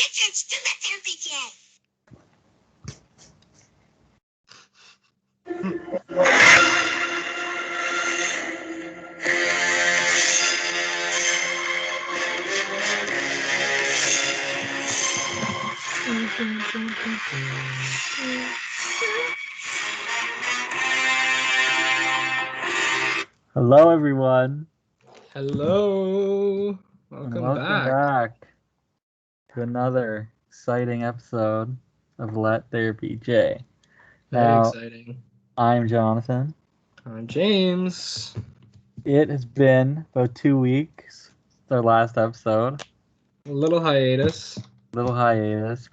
Richard's to let there be Hello, everyone. Hello. Welcome back to another exciting episode of Let There Be J. Very exciting. I'm Jonathan. I'm James. It has been about 2 weeks since our last episode. A little hiatus, but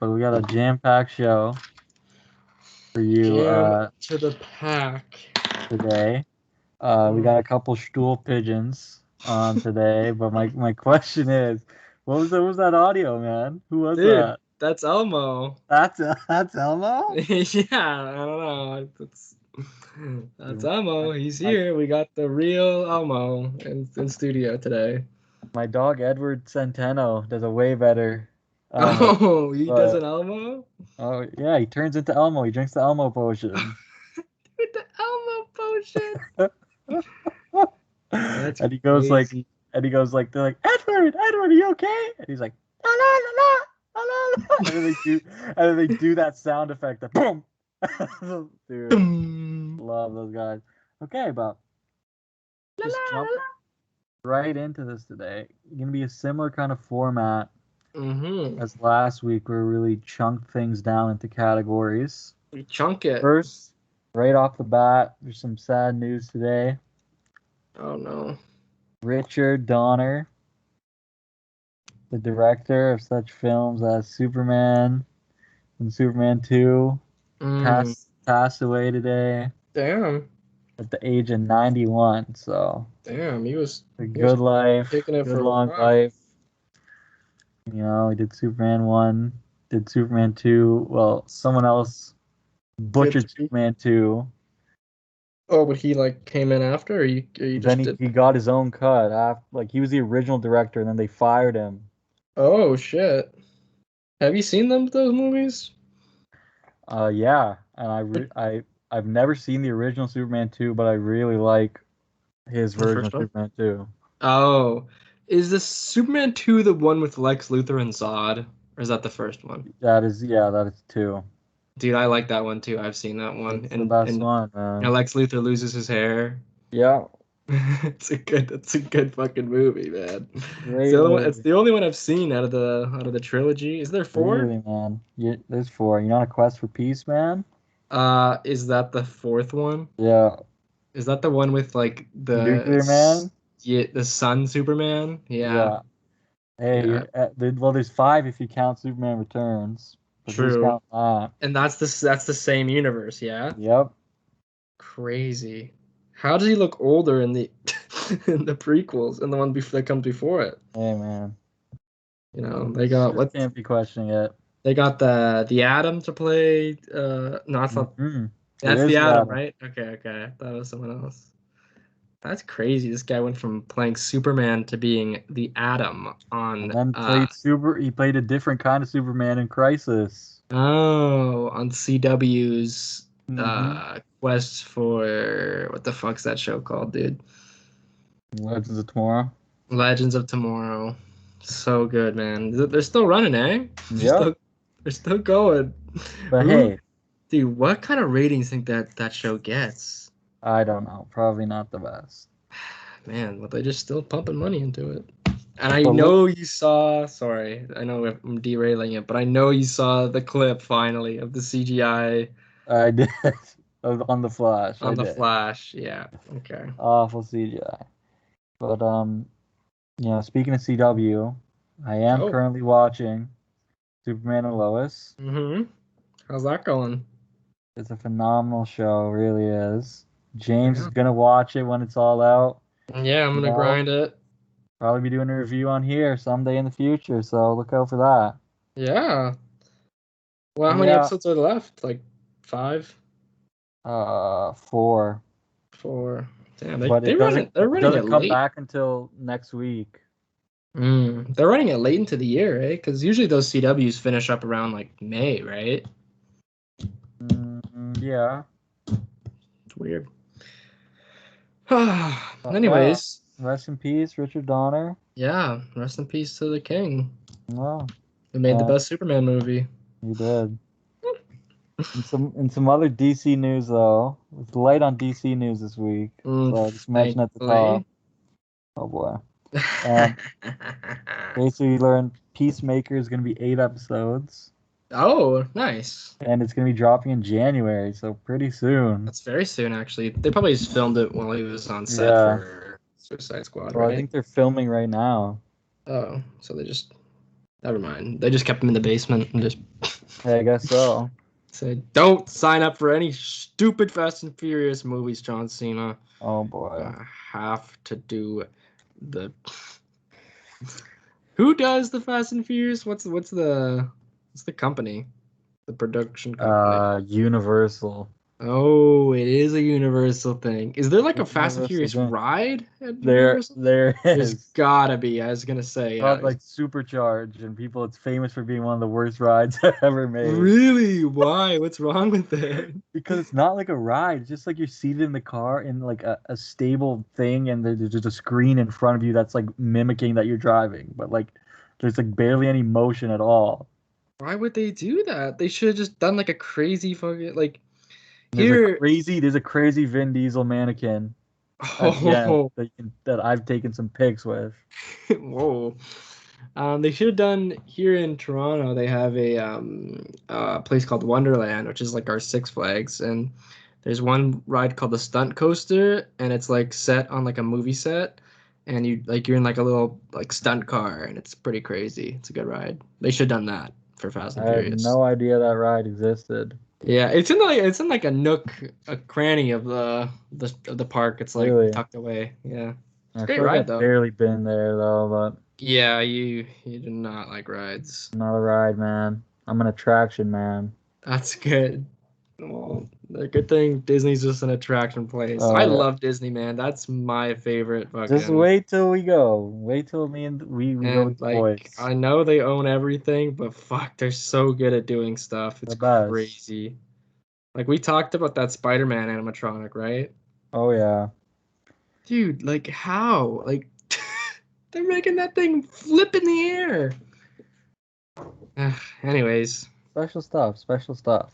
we got a jam-packed show for you to the pack today. We got a couple stool pigeons on today, but my question is, what was that audio, man? Who was that? That's Elmo. That's Elmo? Yeah, I don't know. That's Elmo. He's here. We got the real Elmo in studio today. My dog Edward Centeno does a way better Elmo. Oh, he does an Elmo? Oh yeah, he turns into Elmo. He drinks the Elmo potion. The Elmo potion. That's and he goes crazy. like, they're like, Edward, are you okay? And he's like, la la la la la la. And then they do that sound effect, that boom. Dude, love those guys. Okay, but just jump right into this today. It's gonna be a similar kind of format as last week, where we really chunked things down into categories. We chunk it. First, right off the bat, there's some sad news today. Oh no. Richard Donner, the director of such films as Superman and Superman 2, passed away today. Damn. At the age of 91. So damn, he was a good life, good long life. You know, he did Superman 1, did Superman 2. Well, someone else butchered Superman 2. Oh, but he came in after, or he just then he got his own cut after, he was the original director, and then they fired him. Oh shit! Have you seen those movies? Yeah, and I've never seen the original Superman 2, but I really like his version of Superman 2. Oh, is the Superman 2 the one with Lex Luthor and Zod, or is that the first one? That is 2. Dude, I like that one too. I've seen that one. It's the best one, man. And Lex Luthor loses his hair. Yeah. It's a good fucking movie, man. It's the only one I've seen out of the trilogy. Is there 4? Really, man? There's 4. You know, on a quest for peace, man. Is that the 4th one? Yeah. Is that the one with the Nuclear Man? Yeah, the Sun Superman. Yeah. Hey, there's 5 if you count Superman Returns. True. And that's the same universe, yeah. Yep. Crazy. How does he look older in the in the prequels and the one that comes before it? Hey, man. You know, they got what? Can't be questioning it. They got the Atom to play. No, that's not. That's the Atom, right? Okay. I thought it was someone else. That's crazy. This guy went from playing Superman to being the Atom on. And then he played a different kind of Superman in Crisis. Oh, on CW's quest for, what the fuck's that show called, dude? Legends of Tomorrow. Legends of Tomorrow. So good, man. They're still running, eh? Yeah. They're still going. But hey, dude, what kind of ratings think that show gets? I don't know. Probably not the best. Man, but they're just still pumping money into it. And I know you saw. Sorry, I know I'm derailing it, but I know you saw the clip finally of the CGI. I did. On the Flash. Flash, yeah. Okay. Awful CGI. But speaking of CW, I am currently watching Superman and Lois. How's that going? It's a phenomenal show, it really is. James is gonna watch it when it's all out. Yeah, I'm gonna grind it. Probably be doing a review on here someday in the future, so look out for that. Yeah. Well, how many episodes are left? 5? 4. 4. Damn, they're running it come late. back until next week. They're running it late into the year, right? Because usually those CWs finish up around like May, right? Yeah. It's weird. Yeah. Anyways, Rest in peace, Richard Donner. yeah, rest in peace to the king. Wow. Who made the best Superman movie. He did. In some other DC news though, it's light on DC news this week. So I'll just mention at the top. Oh boy. Basically, you learned Peacemaker is going to be 8 episodes. Oh, nice. And it's going to be dropping in January, so pretty soon. That's very soon, actually. They probably just filmed it while he was on set for Suicide Squad, right? I think they're filming right now. Oh, so they just... Never mind. They just kept him in the basement and just... Yeah, I guess so. Said, don't sign up for any stupid Fast and Furious movies, John Cena. Oh, boy. I have to do the... Who does the Fast and Furious? What's the company? The production company. Universal. Oh, it is a Universal thing. Is there like a Fast and Furious ride at Universal? There is. There's gotta be. I was gonna say. Like Supercharged, and people, it's famous for being one of the worst rides ever made. Really? Why? What's wrong with it? Because it's not like a ride. It's just like you're seated in the car in like a stable thing, and there's just a screen in front of you that's like mimicking that you're driving, but like there's like barely any motion at all. Why would they do that? They should have just done like a crazy fucking like. There's a crazy Vin Diesel mannequin. Oh. That I've taken some pics with. Whoa. They should have done here in Toronto. They have a place called Wonderland, which is like our Six Flags, and there's one ride called the Stunt Coaster, and it's like set on like a movie set, and you're in like a little like stunt car, and it's pretty crazy. It's a good ride. They should have done that for Fast and Furious. I had no idea that ride existed. Yeah, it's in like a nook, a cranny of the park. It's like really? Tucked away. Yeah, it's a great ride though. Barely been there though, but yeah, you do not like rides. I'm not a ride man. I'm an attraction man. That's good. Well, the good thing Disney's just an attraction place. I love Disney, man. That's my favorite fucking. Just wait till we go. Wait till we go with like, boys. I know they own everything, but fuck, they're so good at doing stuff. It's crazy. Like we talked about that Spider-Man animatronic, right? Oh yeah. Dude, like how? Like they're making that thing flip in the air. Anyways. Special stuff.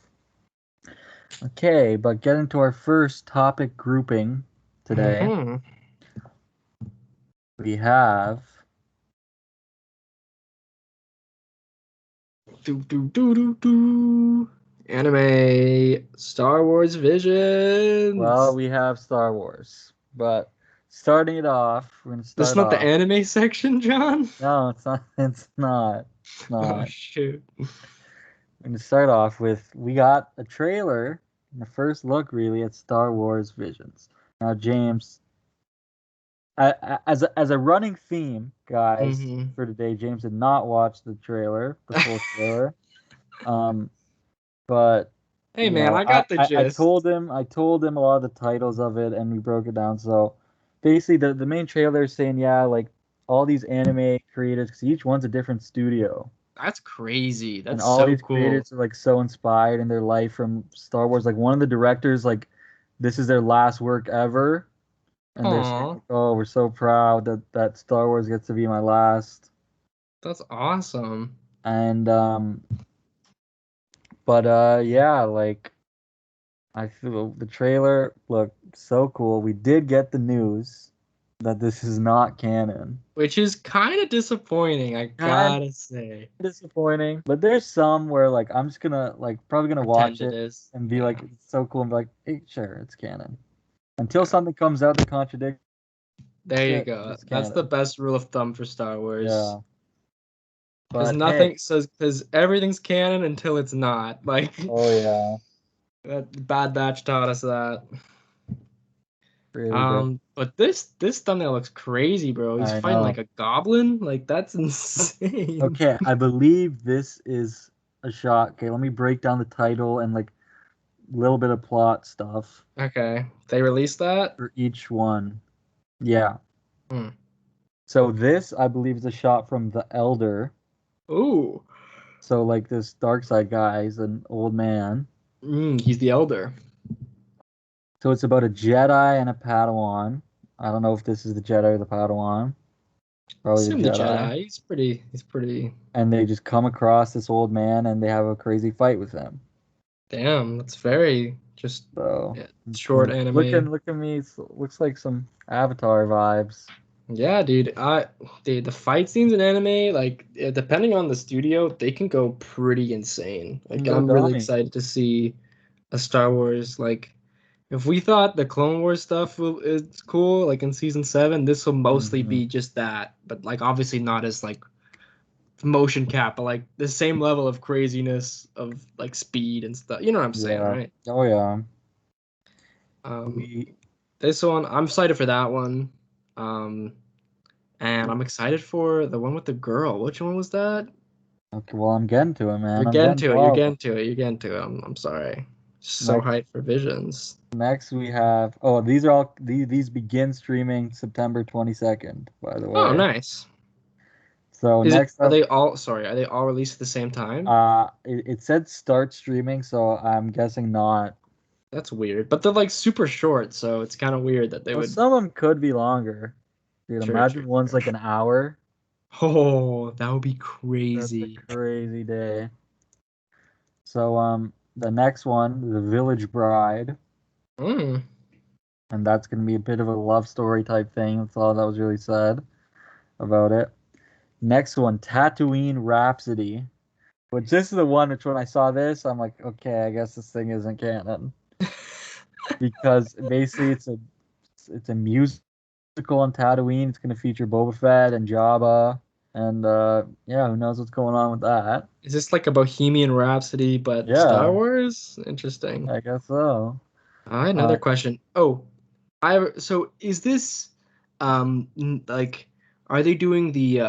Okay, but getting to our first topic grouping today. Mm-hmm. We have anime Star Wars Visions. Well, we have Star Wars, but starting it off, we're gonna start. This is not the anime section, John? No, it's not. It's not. Oh shoot. We're gonna start off with we got a trailer and the first look really at Star Wars Visions. Now, James, as a running theme, guys, for today, James did not watch the full trailer. But hey man, I got the gist. I told him a lot of the titles of it, and we broke it down. So basically, the main trailer is saying, yeah, like all these anime creators, because each one's a different studio. That's crazy. That's and all so these cool. Creators are like so inspired in their life from Star Wars. Like one of the directors, like this is their last work ever, and they're saying, "Oh, we're so proud that Star Wars gets to be my last." That's awesome. And yeah, like I feel the trailer looked so cool. We did get the news that this is not canon, which is kind of disappointing. I gotta say, disappointing. But there's some where like I'm just gonna probably gonna watch it and be like, it's so cool, and be like, hey, sure, it's canon. Until something comes out that contradicts. There you go. That's the best rule of thumb for Star Wars. Yeah. Because nothing says, because everything's canon until it's not. Like. Oh yeah. That Bad Batch taught us that. Really but this thumbnail looks crazy, bro. He's fighting like a goblin. Like that's insane. Okay, I believe this is a shot. Okay, let me break down the title and like a little bit of plot stuff. Okay, they released that for each one. Yeah. So this, I believe, is a shot from The Elder. Ooh. So like this dark side guy is an old man. He's the elder. So it's about a Jedi and a Padawan. I don't know if this is the Jedi or the Padawan. Probably the Assume the Jedi. Jedi. He's pretty. And they just come across this old man and they have a crazy fight with him. Damn, that's very just So short anime. look at me. Looks like some Avatar vibes. Yeah, dude. The fight scenes in anime, like depending on the studio, they can go pretty insane. Like Go I'm really dummy. excited to see a Star Wars. Like if we thought the Clone Wars stuff is cool, like in season 7, this will mostly Mhm. be just that. But like obviously not as like motion cap, but like the same level of craziness of like speed and stuff. You know what I'm saying, Yeah. right? Oh yeah. Um, We this one, I'm excited for that one. Um, and I'm excited for the one with the girl. Which one was that? Okay, well I'm getting to it, man. You're I'm getting getting to to it. You're all of them. getting to it. You're getting to it. I'm sorry. So Next hyped for Visions. next we have these are all these begin streaming September 22nd, by the Oh, way. nice. So Is it? next Are up, they all? Sorry, are they all released at the same time? it said start streaming, so I'm guessing not. That's weird. But they're like super short, so it's kind of weird that they Well, would. some of them could be longer. Dude, True, true, imagine one's true. like an hour. Oh, that would be That's a crazy. crazy day. So the next one, The Village Bride, Mm. and that's gonna be a bit of a love story type thing. That's all that was really said about it. Next one, Tatooine Rhapsody. Which this is the one which when I saw this, I'm like, okay, I guess this thing isn't canon. Because basically it's a musical on Tatooine. It's gonna feature Boba Fett and Jabba. And yeah, who knows what's going on with that. Is this like a Bohemian Rhapsody but Star Yeah, Wars? Interesting. I guess so. Another Uh, question. Oh, so is this like are they doing the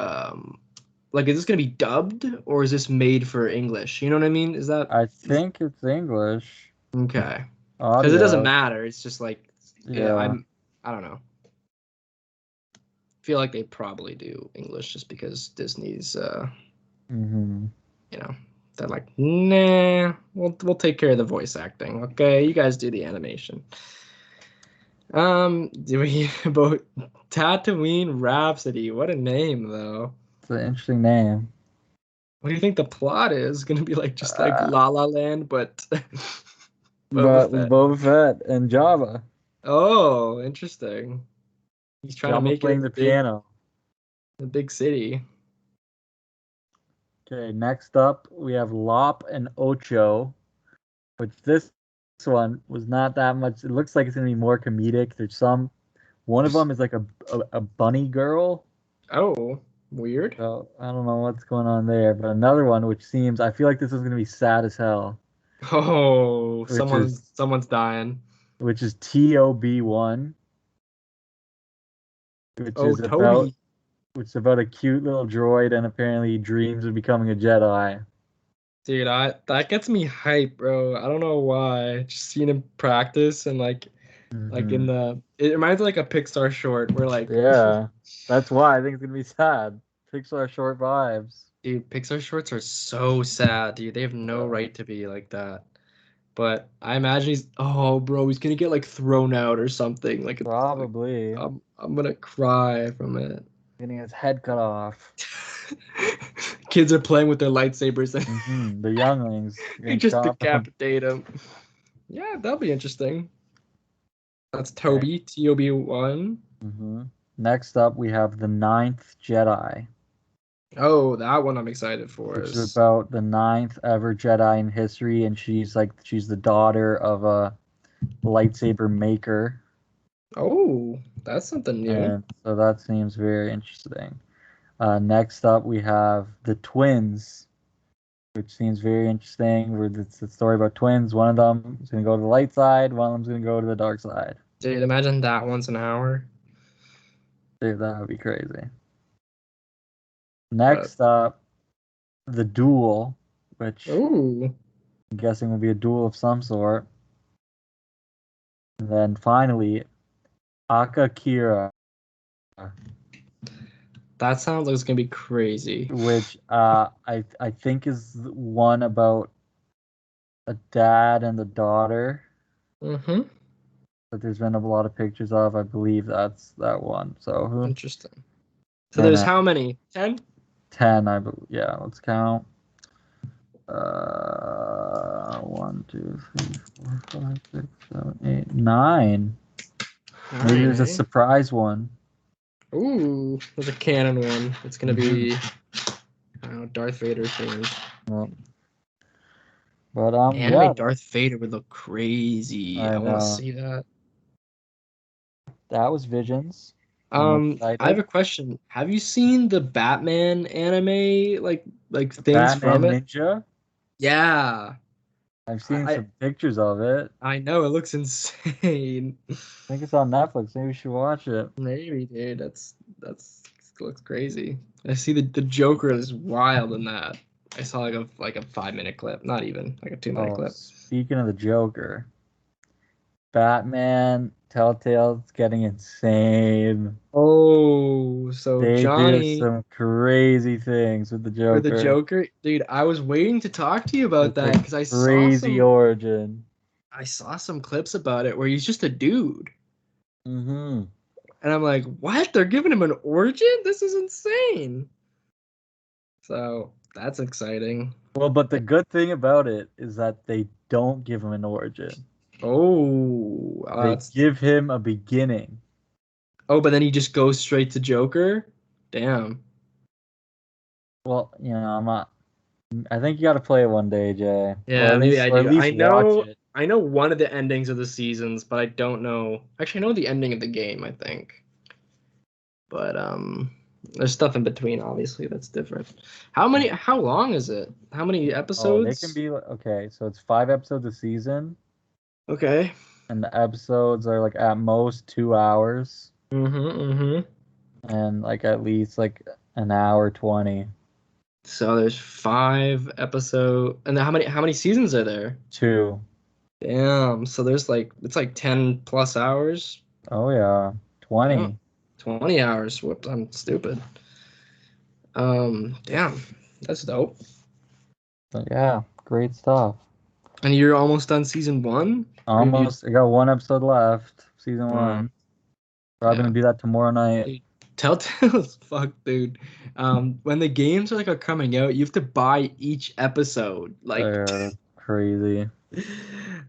like is this gonna be dubbed or is this made for English? You know what I mean? I think it's English Okay? Because it doesn't audio. matter. It's just like Yeah. I don't know. Feel like they probably do English just because Disney's Mm-hmm. you know they're like nah we'll take care of the voice acting. Okay, you guys do the animation. Do we about Tatooine Rhapsody? What a name, though. It's an interesting name. What do you think the plot is? Gonna be like just like Uh, La La Land, but Boba but with Fett. Boba Fett and Jabba. Oh, interesting. He's trying to Jabba make it in playing the piano. the big city. Okay, next up we have Lop and Ocho, which this one was not that much. It looks like it's gonna be more comedic. There's some. One of them is like a bunny girl. Oh, weird. So I don't know what's going on there. But another one, which seems I feel like this is gonna be sad as hell, Oh, which is someone's dying. TOB1, which Oh, is about Tobey. which is about a cute little droid and apparently he dreams of becoming a Jedi. Dude, I that gets me hype, bro. I don't know why. Just seeing him practice and like in Hmm. the it reminds me like a Pixar short where like Yeah, that's why I think it's gonna be sad. Pixar short vibes. dude, Pixar shorts are so sad, dude. They have no Yeah, right to be like that. But I imagine oh bro, he's gonna get like thrown out or something. Like it's like probably I'm gonna cry from it. getting his head cut off. Kids are playing with their lightsabers and The younglings they getting just chopped up. decapitate him. Yeah, that'll be interesting. That's Okay. Toby, Tob1. Next up, we have the Ninth Jedi, Oh, that one I'm excited for which is is about the ninth ever Jedi in history, and she's the daughter of a lightsaber maker, oh, that's something new. and so that seems very interesting. Next up, we have the twins, which seems very interesting. Where it's a story about twins. One of them is going to go to the light side. One of them's going to go to the dark side. Dude, imagine that one's an hour. Dude, that would be crazy. But Next up, the duel, which oh, I'm guessing will be a duel of some sort. And then finally, Akakira. That sounds like it's gonna be crazy. which I think is one about a dad and a daughter Mm-hmm. that there's been a lot of pictures of. I believe that's that one. So Interesting. So and there's how many? 10? 10, I believe. Yeah, let's count. 1, 2, 3, 4, 5, 6, 7, 8, 9. Maybe 9, there's a eh? surprise one. Ooh, there's a canon one. It's gonna be, I don't know, Darth Vader themed. Well, but Anime yeah, Darth Vader would look crazy. I I want to know see that. that was Visions. I'm I have excited. a question. Have you seen the Batman anime, like The things from Batman it? Ninja. Yeah. I've seen I some pictures of it. I know it looks insane. I think it's on Netflix. Maybe we should watch it. Maybe, dude. That's looks crazy. I see the Joker is wild in that. I saw like a 5-minute clip, not even like a 2-minute Oh, clip. speaking of the Joker, Batman Telltale's getting insane. Oh, so They do Johnny some crazy things with the for the Joker. Joker, dude. I was waiting to talk to you about It's that a because crazy origin. I saw some clips about it where he's just a dude. Mm-hmm. And I'm like, what? They're giving him an origin? This is insane. So that's exciting. Well, but the good thing about it is that they don't give him an origin. Oh, They that's give him a beginning. but then he just goes straight to Joker. Damn. Well, I'm not. I think you got to play it one day, Jay, Yeah, maybe I or at do. least watch it. I know one of the endings of the seasons, but I don't know. Actually, I know the ending of the game, I think. But there's stuff in between, obviously, that's different. How long is it? How many Oh, they can episodes? be okay. So it's 5 episodes a season, Okay. and the episodes are like at most 2 hours, Mm-hmm. and like at least like an hour 20. So there's 5 episodes, and then how many seasons are there? 2. Damn. So there's it's like 10 plus hours. Oh yeah, Oh, 20. 20 hours. Whoops, I'm stupid. Damn. That's dope. But yeah, great stuff. And you're almost done season 1? Or have you Almost. I got one episode left, season um 1. Probably yeah. gonna do that tomorrow night. Dude, Telltale's fuck, dude. When the games are coming out, you have to buy each episode. They're crazy.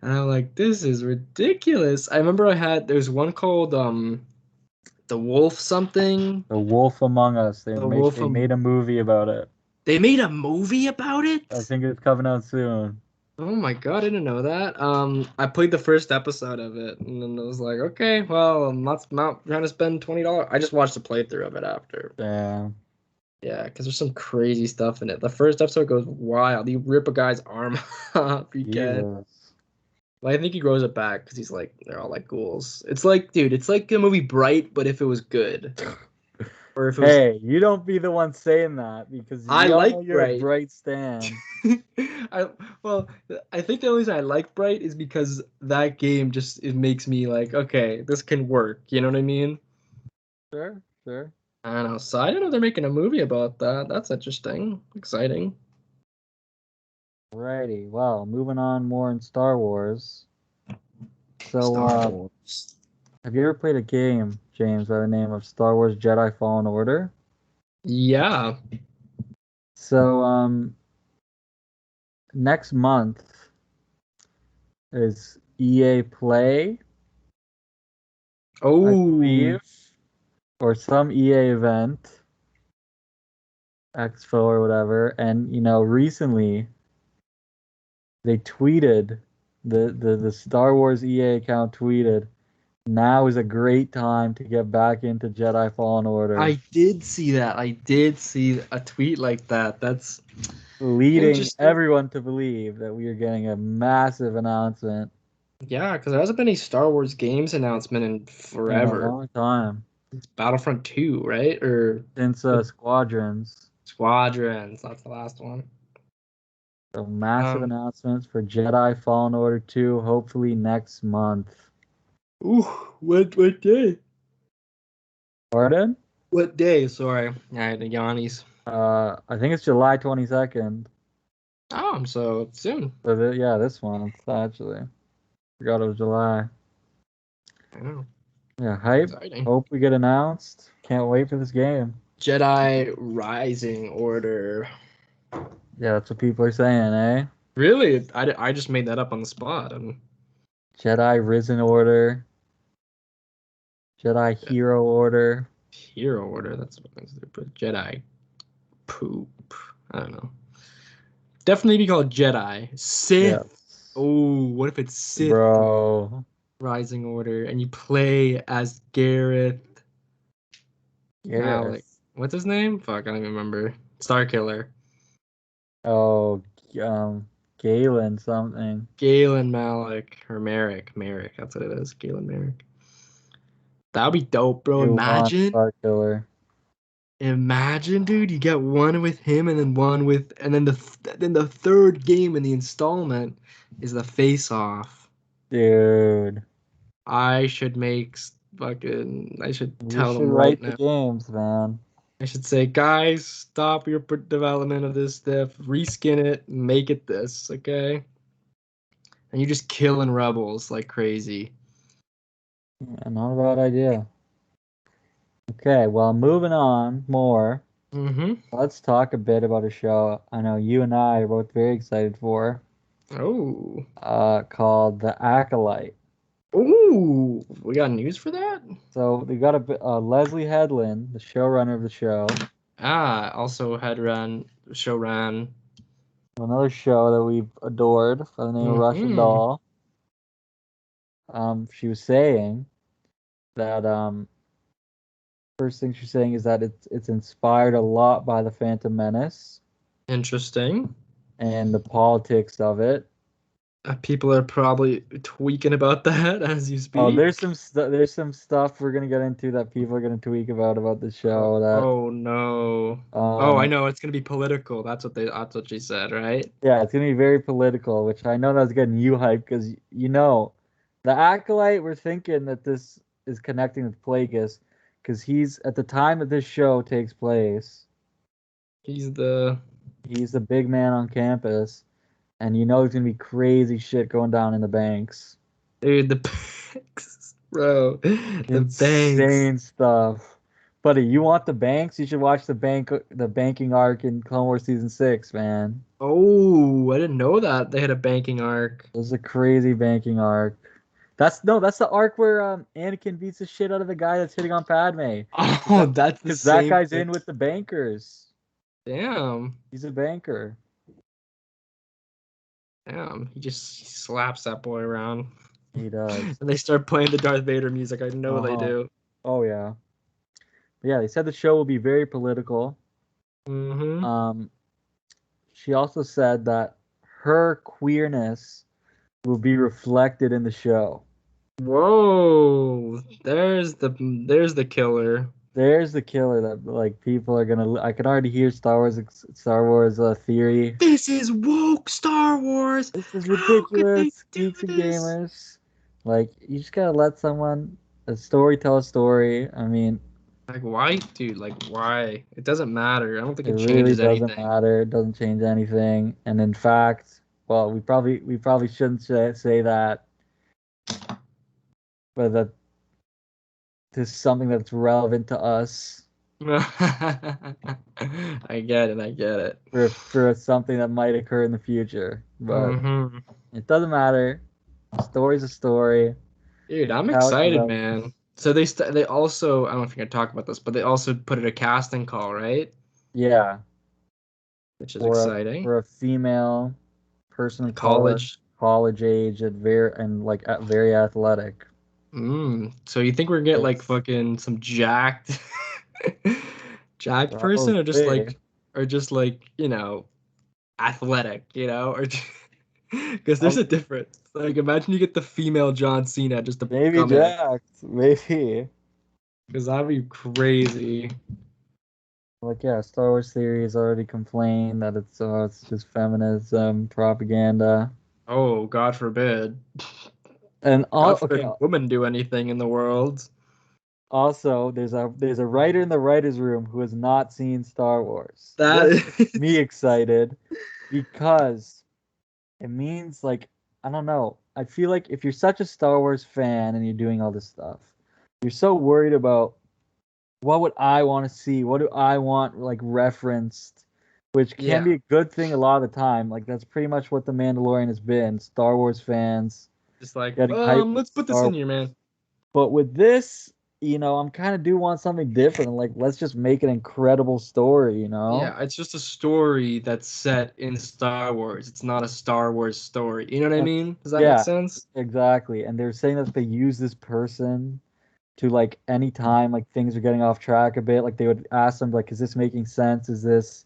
And I'm like, this is ridiculous. I remember there's one called The Wolf something. The Wolf Among Us. They The make Wolf they made a movie about it. They made a movie about I it? think it's coming out soon. Oh my God, I didn't know that. I played the first episode of it, and then I was like, okay, well, I'm not trying to spend $20. I just watched a playthrough of it after. Damn. Yeah, because there's some crazy stuff in it. The first episode goes wild. You rip a guy's arm off, you can. Jesus. Well, I think he grows it back because they're all like ghouls. It's like, dude, it's like the movie Bright, but if it was good. Or if it was, Hey, you don't be the one saying that because I we all know like you're a Bright. bright stan. I well, I think the only reason I like Bright is because that game just it makes me like, okay, this can work. You know what I mean? Sure, sure. I don't know. So I don't know they're making a movie about that. That's interesting, exciting. Alrighty. Well, moving on more in Star Wars. So, Star Wars. have you ever played a game, James, by the name of Star Wars Jedi Fallen Order? Yeah. So, next month is EA Play, I Oh, believe, or some EA event, Expo or whatever. And recently they tweeted the Star Wars EA account tweeted, "Now is a great time to get back into Jedi Fallen Order," I did see that. I did see a tweet like that. That's leading interesting. everyone to believe that we are getting a massive announcement Yeah, because there hasn't been a Star Wars games announcement in in a forever. long time Battlefront 2, right? Or since Squadrons. Squadrons. That's the last one. So massive Um, announcements for Jedi Fallen Order 2, hopefully next month. ooh, what day? Pardon? What day? Sorry, I had the Yannis. I think it's July 22nd. Oh, so soon. So yeah, this one actually. Forgot it was July. I know. Yeah, hype. Exciting. Hope we get announced. Can't wait for this game. Jedi Rising Order. Yeah, that's what people are saying, eh? Really? I just made that up on the spot. Jedi Risen Order. Jedi Hero Order. Hero Order. That's what they put. Jedi poop. I don't know. Definitely be called Jedi. Sith. Yes. Oh, what if it's Sith Bro. Rising Order and you play as Gareth Malik? Yes. What's his name? Fuck, I don't even remember. Starkiller. Oh, Galen something. Galen Malik or Merrick. Merrick, that's what it is. Galen Merrick. That'd be dope, bro. Obi-Wan Imagine. Killer. Imagine, dude, you get one with him and then one with and then the third game in the installment is the face off. Dude. I should make I should You tell should them right write the now. games, man. I should say, guys, stop your development of this stuff, reskin it, make it this, okay? And you're just killing rebels like crazy. Yeah, not a bad idea. Okay, well, moving on more. Mm-hmm. Let's talk a bit about a show I know you and I are both very excited for. Oh. Called The Acolyte. Ooh, we got news for that? So they got Leslie Headland, the showrunner of the show. Also showran. Another show that we've adored by the name of Russian Doll. She was saying that first thing she's saying is that it's inspired a lot by the Phantom Menace. Interesting. And the politics of it. People are probably tweaking about that as you speak. Oh, there's some stuff we're gonna get into that people are gonna tweak about the show. Oh no. I know it's gonna be political. That's what she said, right? Yeah, it's gonna be very political, which I know that's getting you hyped because the Acolyte. We're thinking that this is connecting with Plagueis because he's at the time that this show takes place. He's the big man on campus, and there's gonna be crazy shit going down in the banks. Dude, the banks, bro. The Insane banks. stuff. Buddy, you want the banks? You should watch the banking arc in Clone Wars Season 6, man. Oh, I didn't know that they had a banking arc. There's a crazy banking arc. That's the arc where Anakin beats the shit out of the guy that's hitting on Padme. Oh, that's the same. That guy's in with the bankers. Damn. He's a banker. Damn, he slaps that boy around. He does. And they start playing the Darth Vader music. I know they do. Oh yeah. But yeah, they said the show will be very political. Mm-hmm. She also said that her queerness will be reflected in the show. Whoa! There's the killer. There's the killer that people are gonna. I can already hear Star Wars theory. This is woke Star Wars. This is ridiculous, geeks and gamers. You just gotta let a story tell a story. I mean, why, dude? Why? It doesn't matter. I don't think it changes really doesn't matter. It doesn't change anything. And in fact, well, we probably shouldn't say that, but that this is something that's relevant to us. I get it. For something that might occur in the future, but it doesn't matter. A story's a story. Dude, I'm excited, man. So they also, I don't know if you're gonna talk about this, but they also put it a casting call, right? Yeah. Which is exciting. For a female person of college age at very athletic. So you think we're gonna get fucking some jacked person or just athletic, or because there's a difference. Imagine you get the female John Cena just to maybe jacked, maybe. Because that'd be crazy. Star Wars Theory has already complained that it's just feminism propaganda. Oh, God forbid. And God forbid women do anything in the world. Also, there's a writer in the writers' room who has not seen Star Wars. That This gets me excited because it means like I don't know. I feel like if you're such a Star Wars fan and you're doing all this stuff, you're so worried about what would I want to see? What do I want like referenced? Which can yeah, be a good thing a lot of the time. Like that's pretty much what the Mandalorian has been. Star Wars fans just like getting hyped with let's put this Star in Wars. here, man. But with this, I'm kind of do want something different. Like let's just make an incredible story, you know? Yeah, it's just a story that's set in Star Wars. It's not a Star Wars story. You know what I And mean? Does that make yeah, sense? exactly. And they're saying that they use this person to like anytime like things are getting off track a bit, like they would ask them like, is this making sense? Is this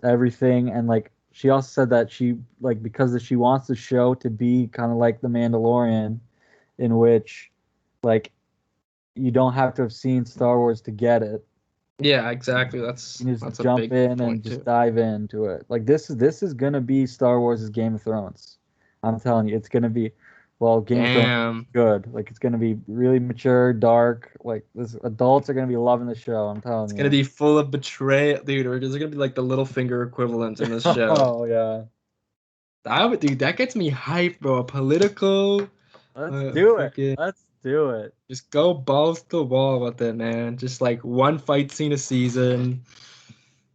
everything? And like she also said that she like because she wants the show to be kind of like The Mandalorian, in which like you don't have to have seen Star Wars to get it. Yeah, exactly. You can just That's a jump big in and point just too. dive into it. Like this is gonna be Star Wars' Game of Thrones. I'm telling you, it's gonna be well, Game of Thrones Damn. good. Like it's gonna be really mature, dark. Like this adults are gonna be loving the show. I'm It's telling gonna you. be full of betrayal, dude, or is it gonna be like the little finger equivalent in this show? Oh yeah. Dude, that gets me hyped, bro. Political, Let's do it. fucking, Let's do it. just go balls to the wall with it, man. Just like one fight scene a season.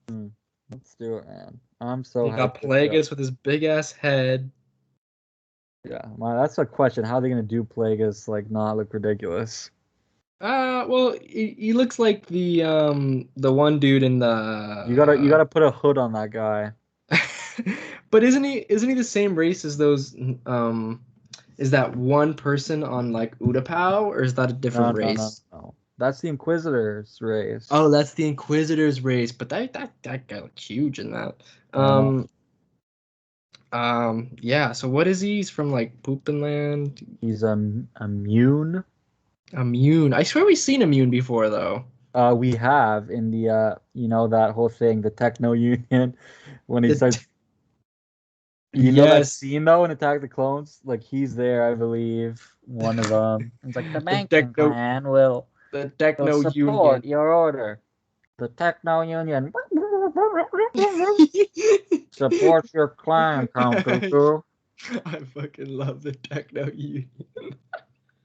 Hmm. Let's do it, man. I'm so You got hyped for the show. Plagueis with his big ass head. Yeah, that's a question. How are they gonna do Plagueis like not look ridiculous? Well, he looks like the one dude in You gotta put a hood on that guy. but isn't he the same race as those is that one person on like Utapau or is that a No, different no, no, race? no. That's the Inquisitors race. Oh, that's the Inquisitors race, but that guy looked huge in that. I know. Um yeah, so what is he? He's from like Poopin Land. He's immune. Immune. I swear we've seen Immune before though. We have in the that whole thing, the Techno Union, when he The starts. That yes, scene though in Attack of the Clones, like he's there, I believe, one of them. It's like the the banking techno clan will the support union. your order. The Techno Union supports your clan, Count Dooku. I fucking love the techno union.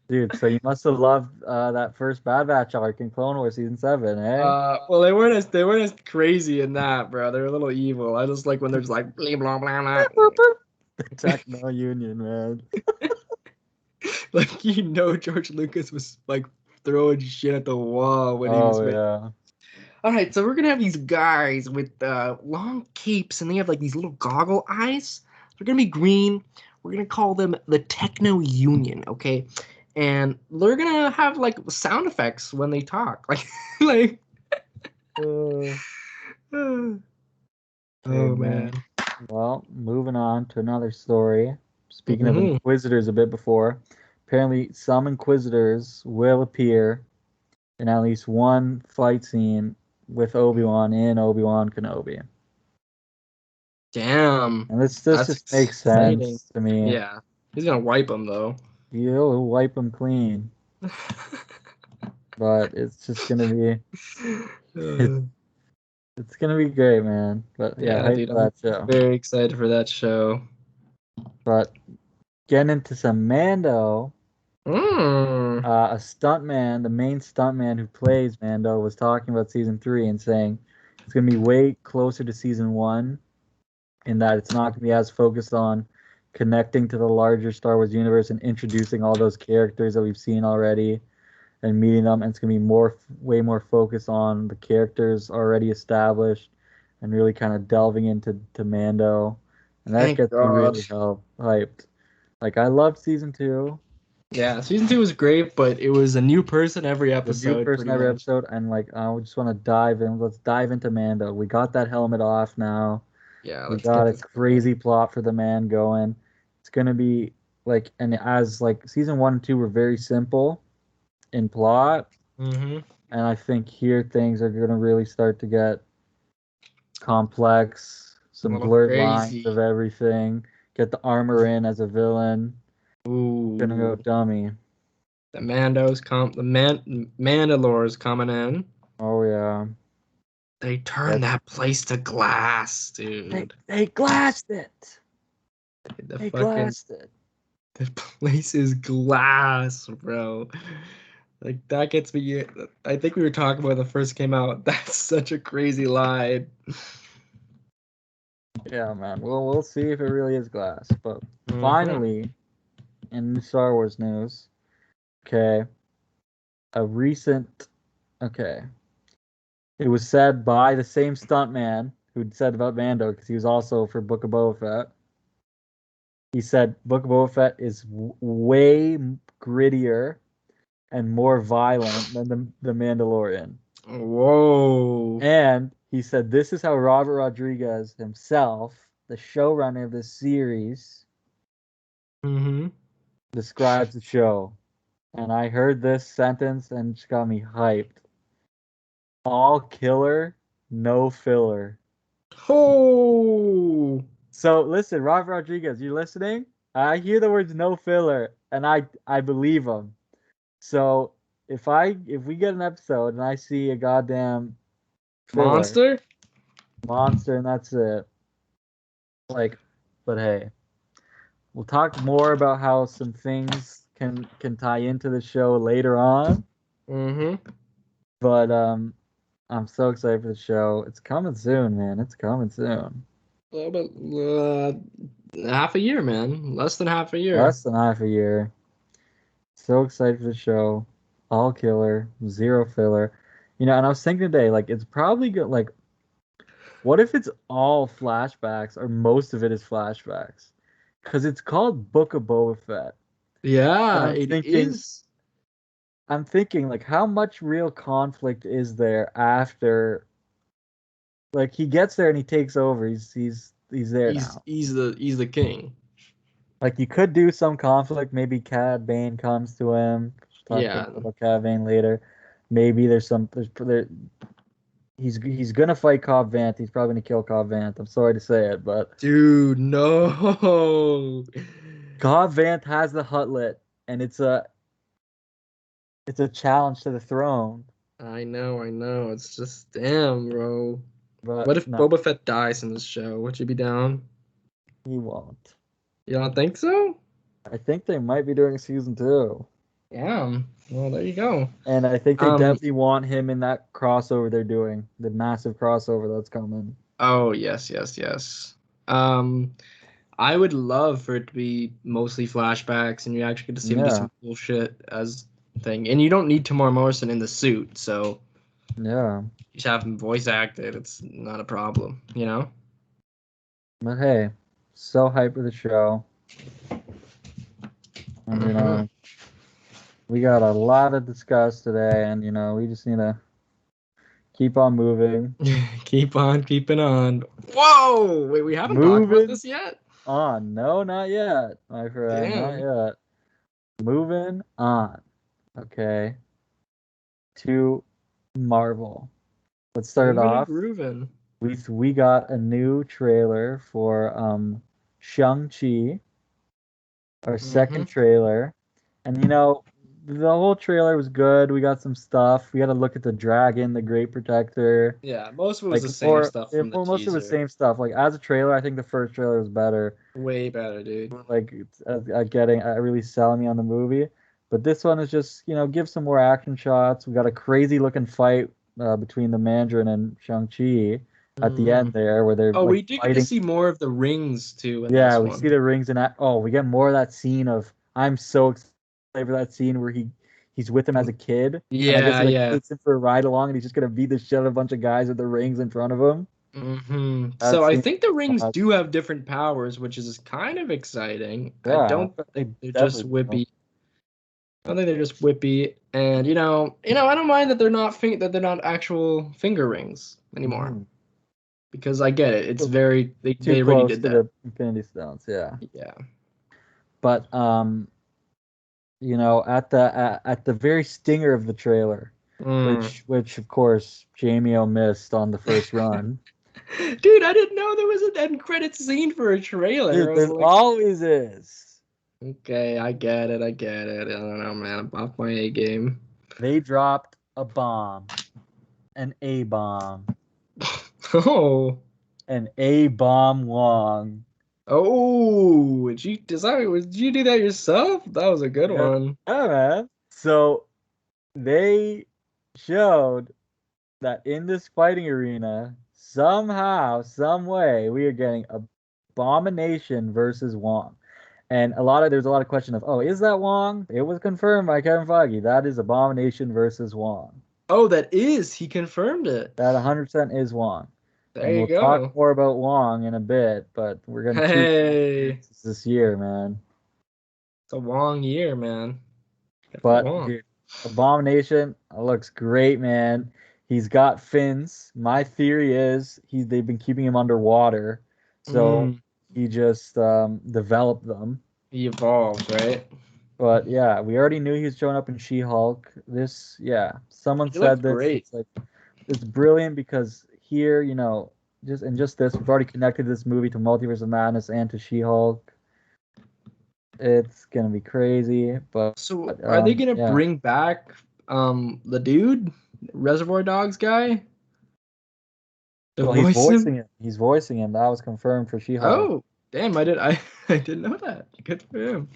Dude, so you must have loved that first Bad Batch arc in Clone Wars season 7, eh? Well, they weren't as crazy in that, bro. They're a little evil. I just like when they're just like blah blah blah blah. The Techno Union, man. Like George Lucas was like throwing shit at the wall when he was Oh making. yeah. All right, so we're gonna have these guys with long capes, and they have like these little goggle eyes. They're gonna be green. We're gonna call them the Techno Union, okay? And they're gonna have like sound effects when they talk, like like. Uh, oh okay, man. man. Well, moving on to another story. Speaking of Hmm. Inquisitors a bit before, apparently some Inquisitors will appear in at least one fight scene with Obi-Wan in Obi-Wan Kenobi. Damn, And this that's just makes exciting. sense to me. Yeah, he's gonna wipe them though. He'll wipe them clean, but it's just gonna be Uh, it's gonna be great, man. But yeah, yeah, hype dude, for I'm that show. very excited for that show. But getting into some Mando, Mm. a stuntman, the main stuntman who plays Mando, was talking about season 3 and saying it's gonna be way closer to season 1 in that it's not gonna be as focused on connecting to the larger Star Wars universe and introducing all those characters that we've seen already and meeting them, and it's gonna be way more focused on the characters already established and really kind of delving into Mando, and that Thank gets me God. really hyped. Like I loved season 2, Yeah, season 2 was great, but it was a new person every the new episode, person pretty every much. episode, and like I just want to dive in. Let's dive into Mando. We got that helmet off now. Yeah, We let's got get a this going. crazy plot for the man going. It's gonna be like, and as like season 1 and 2 were very simple in plot, Mm-hmm. and I think here things are gonna really start to get complex, A some little blurred lines crazy. of everything. Get the armor in as a villain. Gonna go Ooh. dummy. The Mandalores coming in. Oh yeah. They turned that place to glass, dude. They glassed it. They glassed it. The place is glass, bro. Like that gets me. I think we were talking about when the first came out. That's such a crazy line. Yeah, man. Well, we'll see if it really is glass. But finally, in Star Wars news, okay, it was said by the same stuntman who'd said about Mando, because he was also for Book of Boba Fett. He said Book of Boba Fett is way grittier and more violent than the Mandalorian. Whoa. And he said this is how Robert Rodriguez himself, the showrunner of this series, describes the show. And I heard this sentence and it got me hyped. All killer, no filler. Oh. So listen, Robert Rodriguez, you listening? I hear the words no filler and I believe him. So if we get an episode and I see a goddamn monster and that's it. Like, but hey, we'll talk more about how some things can tie into the show later on. But I'm so excited for the show. It's coming soon, man. It's coming soon. A little bit, half a year, man. Less than half a year. Less than half a year. So excited for the show. All killer, zero filler. You know, and I was thinking today, like, it's probably good. Like, what if it's all flashbacks or most of it is flashbacks? Because it's called Book of Boba Fett. Yeah, it is. I'm thinking, like, how much real conflict is there after? Like, he gets there and he takes over. He's there now. He's the king. Like, you could do some conflict. Maybe Cad Bane comes to him. Talk about Cad Bane later. Maybe he's gonna fight Cobb Vanth. He's probably gonna kill Cobb Vanth. I'm sorry to say it, but dude, no. Cobb Vanth has the Hutlet, and it's a challenge to the throne. I know. It's just damn, bro. But what if Boba Fett dies in this show? Would you be down? He won't. You don't think so? I think they might be doing season 2. Yeah. Well, there you go. And I think they definitely want him in that crossover they're doing, the massive crossover that's coming. Oh, yes. I would love for it to be mostly flashbacks, and you actually get to see him do some cool shit as thing. And you don't need Tamar Morrison in the suit, so yeah, just have him voice acted. It's not a problem, you know. But hey, so hyped for the show, and you know, we got a lot to discuss today, and you know, we just need to keep on moving. Keep on keeping on. Whoa! Wait, we haven't talked about this yet? No, not yet, my friend. Damn. Not yet. Moving on. Okay. To Marvel. Let's start off. We got a new trailer for Shang-Chi. Our second trailer. And you know, the whole trailer was good. We got some stuff. We got to look at the dragon, the Great Protector. Yeah, most of it was the same stuff from the most teaser. of it was the same stuff. Like, as a trailer, I think the first trailer was better. Way better, dude. Like, really selling me on the movie. But this one is just, you know, give some more action shots. We got a crazy looking fight between the Mandarin and Shang-Chi at the end there, where they're we did get to see more of the rings too. Yeah, we see the rings and we get more of that scene of. I'm so excited for that scene where he's with him as a kid. Yeah, and I guess he takes him for a ride along, and he's just gonna beat the shit out of a bunch of guys with the rings in front of him. So I think the rings do have different powers, which is kind of exciting. Yeah, I don't think they're just whippy. I think they're just whippy, and you know, I don't mind that they're not actual finger rings anymore, because I get it. It's very they already did that. The Infinity Stones, yeah. Yeah. But you know, at the very stinger of the trailer, which of course Jamie missed on the first run. Dude, I didn't know there was an end credits scene for a trailer. Dude, there always is. Okay, I get it. I don't know, man. I'm off my A game. They dropped a bomb, an A bomb, Oh. an A bomb Wong. Oh, did you do that yourself? That was a good Yeah, one. yeah, man. So they showed that in this fighting arena, somehow, some way, we are getting Abomination versus Wong. And there's a lot of question of, oh, is that Wong? It was confirmed by Kevin Feige. That is Abomination versus Wong. Oh, he confirmed it. That 100% is Wong. There And you we'll talk go. more about Wong in a bit, but we're getting two Hey, this year, man. it's a Wong year, man. Get that But Wong. dude, Abomination looks great, man. He's got fins. My theory is they've been keeping him underwater, so Mm, he just developed them. he evolved, right? But yeah, we already knew he was showing up in She-Hulk. Someone He said looked this. great. It's like it's brilliant because here, just this, we've already connected this movie to Multiverse of Madness and to She-Hulk. It's gonna be crazy, but So, are they gonna yeah. bring back the dude, Reservoir Dogs guy, to Well, he's voice him? voicing it. He's voicing him. That was confirmed for She-Hulk. Oh, damn! I didn't know that. Good for him.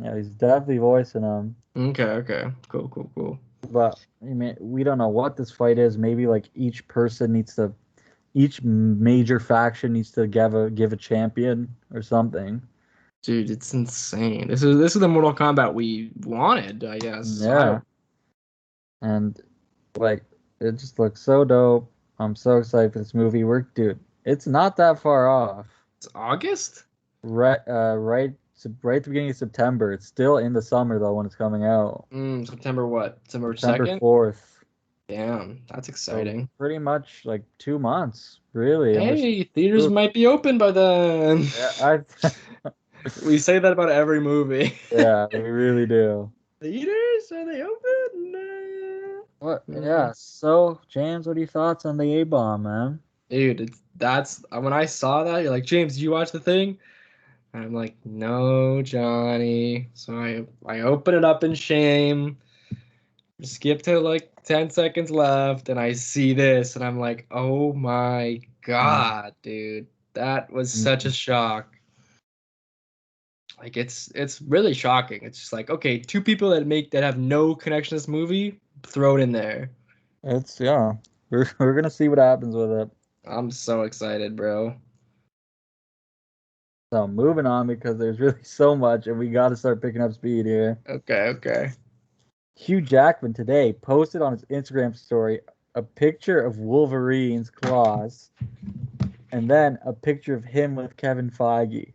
Yeah, he's definitely voicing him. Okay. Cool. But I mean, we don't know what this fight is. Maybe like each major faction needs to give a champion or something. Dude, it's insane. This is the Mortal Kombat we wanted, I guess. Yeah, and like it just looks so dope. I'm so excited for this movie. Dude, it's not that far off. It's August? Right at the beginning of September. It's still in the summer though when it's coming out. September what? September September 2nd? 4th. Damn, that's So exciting. pretty much like 2 months, really. And Hey, theaters might be open by then. yeah, We say that about every movie. yeah, we really do. Theaters? Are they open? What? Yeah. So, James, what are your thoughts on the A bomb, man? Dude, that's when I saw that, you're like, James, did you watch the thing? And I'm like, no, Johnny. So I open it up in shame, skip to like 10 seconds left, and I see this, and I'm like, oh my God, dude. That was such a shock. Like it's really shocking. It's just like, okay, two people that have no connection to this movie, throw it in there. Yeah. We're gonna see what happens with it. I'm so excited, bro. So moving on because there's really so much, and we got to start picking up speed here. Okay. Hugh Jackman today posted on his Instagram story a picture of Wolverine's claws, and then a picture of him with Kevin Feige.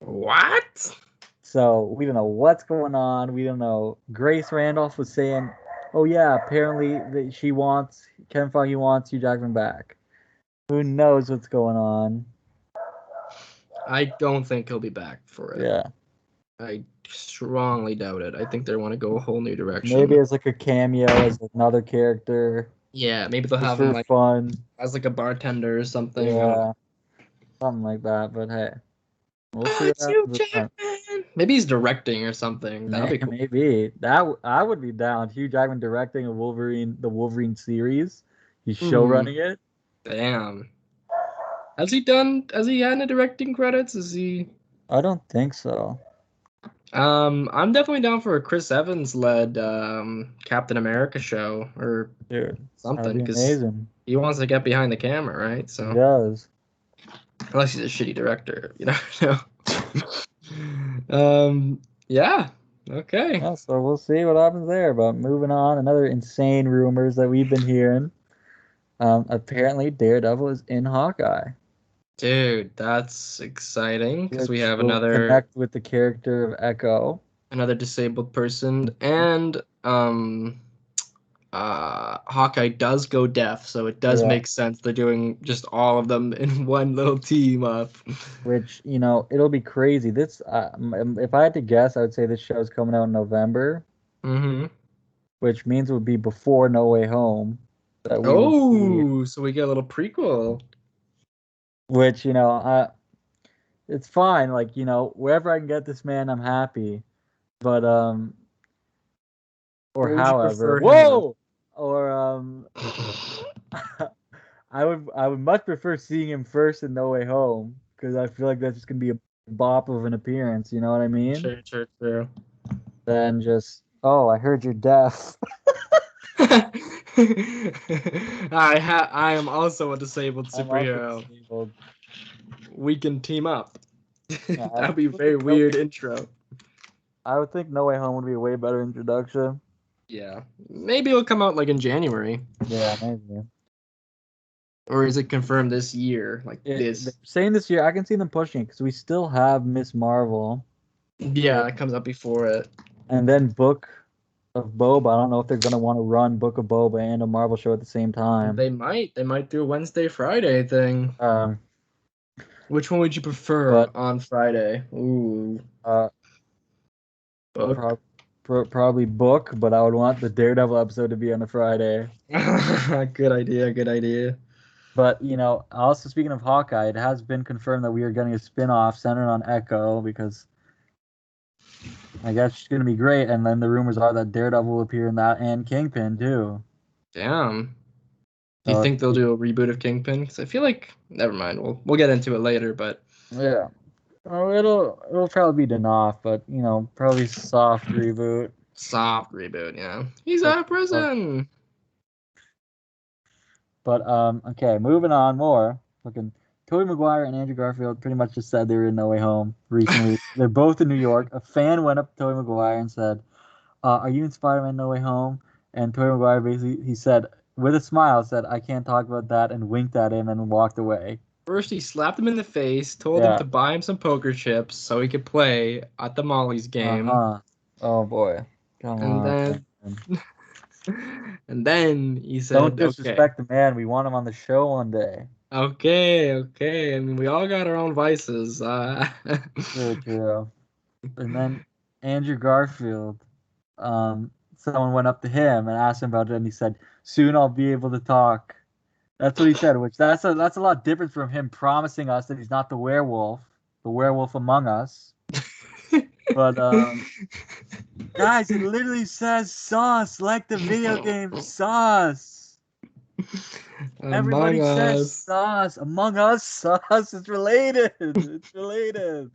What? So we don't know what's going on. We don't know. Grace Randolph was saying, "Oh yeah, apparently Kevin Feige wants Hugh Jackman back." Who knows what's going on? I don't think he'll be back for it. Yeah, I strongly doubt it. I think they want to go a whole new direction. maybe as like a cameo as another character. Yeah, maybe they'll Just have him for like fun. as like a bartender or something. Yeah, something like that. But hey, we'll see what It's Hugh happens with that. Jackman. Maybe he's directing or something. That'll be cool. Maybe I would be down. Hugh Jackman directing the Wolverine series. He's show running it. Damn. Has he had any directing credits? Is he? I don't think so. I'm definitely down for a Chris Evans led Captain America show or Dude, that'd something be because amazing. he wants to get behind the camera, right? So He does. unless he's a shitty director, you know. Yeah. Okay. Yeah, so we'll see what happens there. But moving on, another insane rumors that we've been hearing. Apparently Daredevil is in Hawkeye, Dude, that's exciting because we which have will connect with the character of Echo. another disabled person, and Hawkeye does go deaf, so it does make sense they're doing just all of them in one little team up. Which, it'll be crazy. This, if I had to guess, I would say this show's coming out in November. Mm-hmm. Which means it would be before No Way Home. That we would see. So we get a little prequel. Which, it's fine. Like, wherever I can get this man, I'm happy. But or What would you however, prefer him whoa, or as? I would much prefer seeing him first in No Way Home because I feel like that's just gonna be a bop of an appearance. You know what I mean? True. Than just, oh, I heard you're deaf. I am also a disabled I'm also superhero. disabled. We can team up. Yeah, That'd be a very weird intro. I would think No Way Home would be a way better introduction. Yeah. Maybe it'll come out like in January. Yeah, maybe. Or is it confirmed this year? Like They're this? saying this year, I can see them pushing it because we still have Miss Marvel. Yeah, it comes out before it. And then Book of Boba. I don't know if they're gonna want to run Book of Boba and a Marvel show at the same time. They might. They might do a Wednesday, Friday thing. Which one would you prefer on Friday? Ooh. Book. Probably Book, but I would want the Daredevil episode to be on a Friday. Good idea. But, also speaking of Hawkeye, it has been confirmed that we are getting a spin-off centered on Echo because I guess she's going to be great. And then the rumors are that Daredevil will appear in that and Kingpin, too. Damn. Do you think they'll do a reboot of Kingpin? Because I feel like, never mind. We'll get into it later, but yeah. Oh, it'll probably be off, but probably soft reboot. Soft reboot, yeah. He's out of prison. But okay, moving on more. Fucking Tobey Maguire and Andrew Garfield pretty much just said they were in No Way Home recently. They're both in New York. A fan went up to Tobey Maguire and said, "Are you in Spider-Man No Way Home?" And Tobey Maguire basically he said with a smile said, "I can't talk about that," and winked at him and walked away. First, he slapped him in the face, told him to buy him some poker chips so he could play at the Molly's game. Oh boy, come on. And then he said, "Don't disrespect the man. We want him on the show one day." Okay. I mean, we all got our own vices. True. And then Andrew Garfield, someone went up to him and asked him about it, and he said, "Soon I'll be able to talk." That's what he said, which that's a lot different from him promising us that he's not the werewolf among us. But guys, it literally says sauce, like the video game sauce. Everybody says sauce. Among Us, sauce is related. It's related.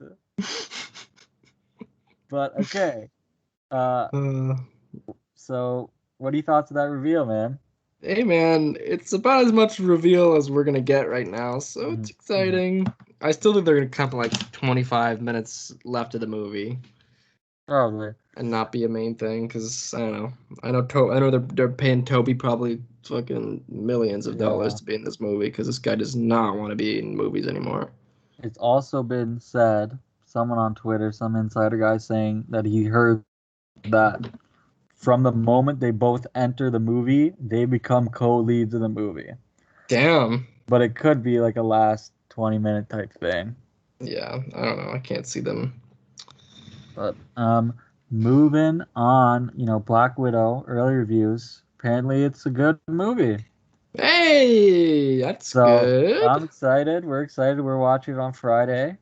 But okay. So what are your thoughts of that reveal, man? Hey man, it's about as much reveal as we're gonna get right now, so it's exciting. I still think they're gonna cut like 25 minutes left of the movie. Probably. And not be a main thing, because I don't know. I know they're paying Tobey probably fucking millions of dollars to be in this movie because this guy does not want to be in movies anymore. It's also been said, someone on Twitter, some insider guy saying that he heard that from the moment they both enter the movie, they become co-leads of the movie. Damn. But it could be like a last 20-minute type thing. Yeah, I don't know. I can't see them. But moving on, Black Widow, early reviews. Apparently it's a good movie. Hey, that's good. I'm excited. We're excited. We're watching it on Friday.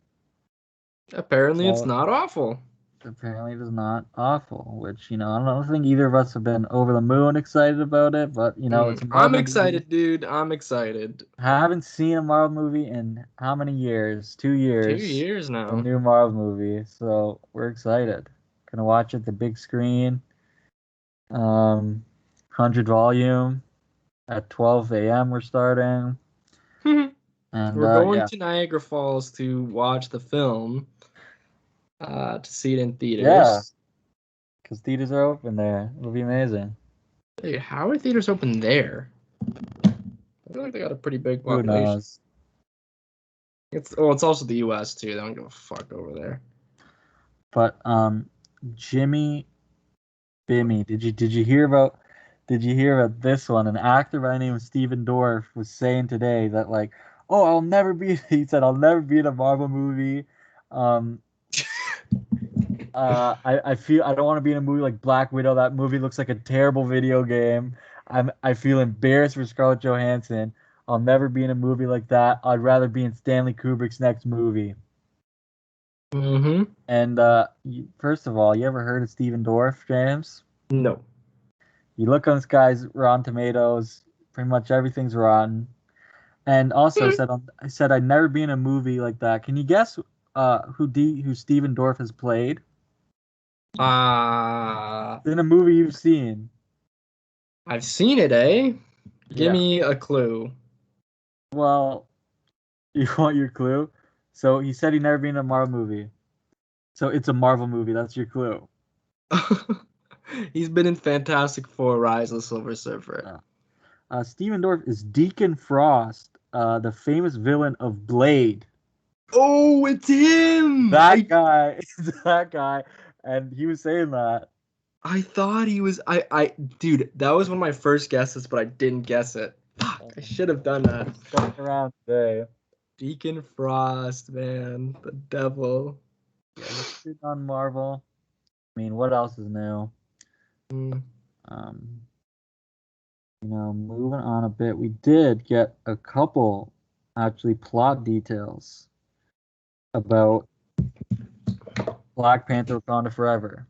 Apparently it's not awful. Apparently it is not awful, which, I don't think either of us have been over the moon excited about it, but, it's a Marvel I'm excited, dude. I'm excited. I haven't seen a Marvel movie in how many years? 2 years. 2 years now. A new Marvel movie, so we're excited. Gonna watch it the big screen. 100 volume at 12 a.m. we're starting. And we're going to Niagara Falls to watch the film. To see it in theaters. Yeah, because theaters are open there. It'll be amazing. Dude, how are theaters open there? I feel like they got a pretty big population. Who knows? It's also the U.S. too. They don't give a fuck over there. But Jimmy Bimmy, did you hear about this one? An actor by the name of Steven Dorff was saying today that like, oh, he said I'll never be in a Marvel movie. I feel I don't want to be in a movie like Black Widow. That movie looks like a terrible video game. I feel embarrassed for Scarlett Johansson. I'll never be in a movie like that. I'd rather be in Stanley Kubrick's next movie. Mm-hmm. And first of all, you ever heard of Steven Dorff, James? No. You look on this guy's Rotten Tomatoes, pretty much everything's rotten. And also I said I'd never be in a movie like that. Can you guess who Steven Dorff has played Uh, in a movie you've seen? I've seen it, eh? Give Yeah. me a clue. Well, you want your clue? So he said he'd never been in a Marvel movie. So it's a Marvel movie. That's your clue. He's been in Fantastic Four: Rise of the Silver Surfer. Steven Dorff is Deacon Frost, the famous villain of Blade. Oh, it's him! That guy is that guy, and he was saying that. I thought he was. Dude, that was one of my first guesses, but I didn't guess it. Fuck, I should have done that. Coming around today. Deacon Frost, man, the devil. Yeah, he's been on Marvel. I mean, what else is new? Mm. Um, moving on a bit, we did get a couple actually plot details about Black Panther Wakanda Forever.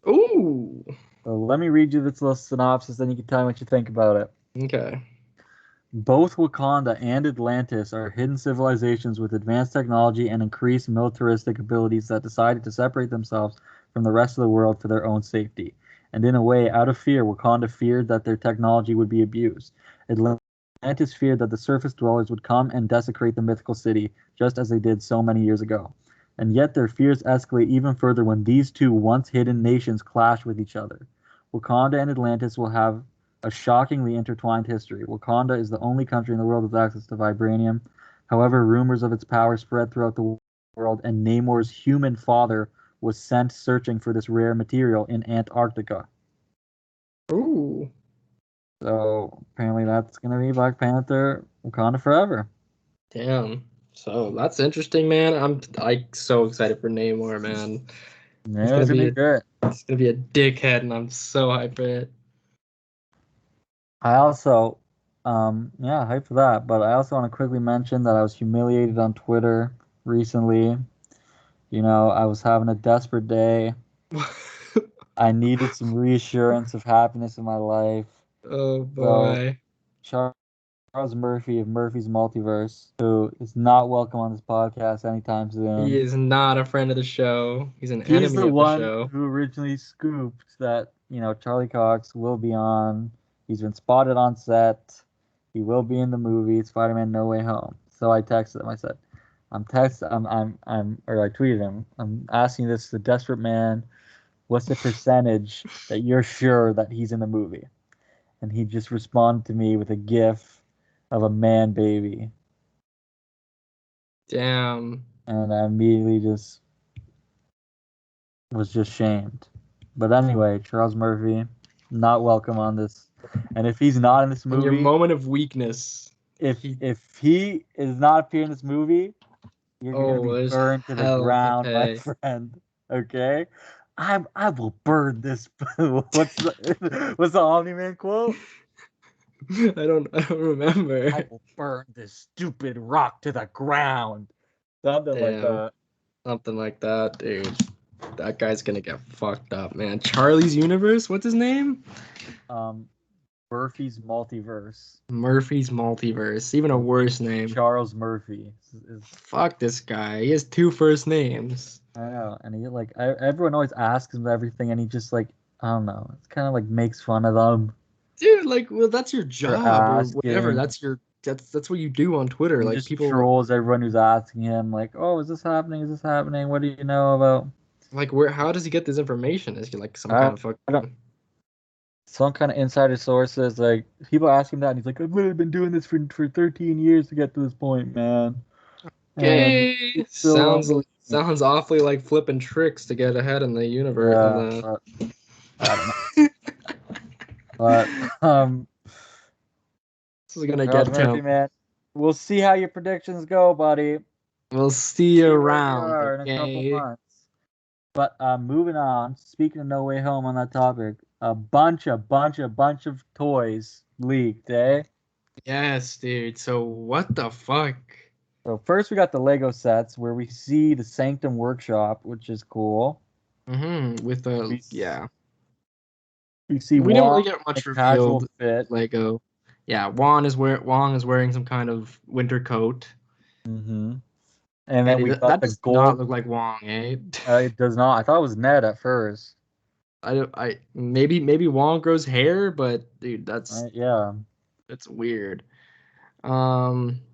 Ooh. So let me read you this little synopsis, then you can tell me what you think about it. Okay. Both Wakanda and Atlantis are hidden civilizations with advanced technology and increased militaristic abilities that decided to separate themselves from the rest of the world for their own safety. And in a way, out of fear, Wakanda feared that their technology would be abused. Atlantis feared that the surface dwellers would come and desecrate the mythical city, just as they did so many years ago. And yet their fears escalate even further when these two once hidden nations clash with each other. Wakanda and Atlantis will have a shockingly intertwined history. Wakanda is the only country in the world with access to vibranium. However, rumors of its power spread throughout the world, and Namor's human father was sent searching for this rare material in Antarctica. Ooh. So apparently that's gonna be Black Panther Wakanda Forever. Damn. So that's interesting, man. I'm so excited for Namor, man. He's Yeah, gonna it's gonna be be great. he's gonna be a dickhead, and I'm so hyped for it. I also, yeah, hype for that. But I also want to quickly mention that I was humiliated on Twitter recently. I was having a desperate day. I needed some reassurance of happiness in my life. Oh So boy. Charles Murphy of Murphy's Multiverse, who is not welcome on this podcast anytime He soon. is not a friend of the show. He's an He's enemy the of the one show. who originally scooped that, Charlie Cox will be on. He's been spotted on set. He will be in the movie Spider-Man No Way Home. So I texted him. I said, or I tweeted him. I'm asking this to desperate man. What's the percentage that you're sure that he's in the movie? And he just responded to me with a gif of a man baby. Damn. And I immediately was just shamed. But anyway, Charles Murphy, not welcome on this. And if he's not in this In your movie, moment of weakness, if he if he is not appearing in this movie, you're gonna be there's burned to the hell to ground, my pay. friend. Okay? I will burn this. What's the Omni-Man quote? I don't remember. I will burn this stupid rock to the ground. Something like Damn. that. Something like that, dude. That guy's gonna get fucked up, man. Charlie's Universe? What's his name? Um, Murphy's Multiverse. Murphy's Multiverse. Even a worse name. Charles Murphy. Fuck this guy. He has two first names. I know, and he everyone always asks him everything, and he just I don't know. It's kind of makes fun of them Dude, well, that's your for job or whatever. asking. That's what you do on Twitter. He Like just people trolls everyone who's asking him, "Oh, is this happening? Is this happening? What do you know about?" like how does he get this information? Is he like some kind I, of I don't. fucking Some kind of insider sources, people ask him that, and he's like, "I've literally been doing this for 13 years to get to this point, man." And gay? it's still unbelievable. Sounds awfully like flipping tricks to get ahead in the universe in Yeah, the but I don't know. But this is gonna Charles get to Murphy, him. man, we'll see how your predictions go, buddy. We'll see you See where you around, are in a couple okay? months. But moving on, speaking of No Way Home on that topic, a bunch of toys leaked, eh? Yes, dude. So what the fuck? So first we got the Lego sets where we see the Sanctum Workshop, which is cool. With the we see we didn't really Wong get much in casual revealed. fit. Lego. Yeah, Wong is wearing some kind of winter coat. Mm-hmm. And then we got that the does gold. not look like Wong, eh? It does not. I thought it was Ned at first. I maybe Wong grows hair, but dude, Yeah. that's weird.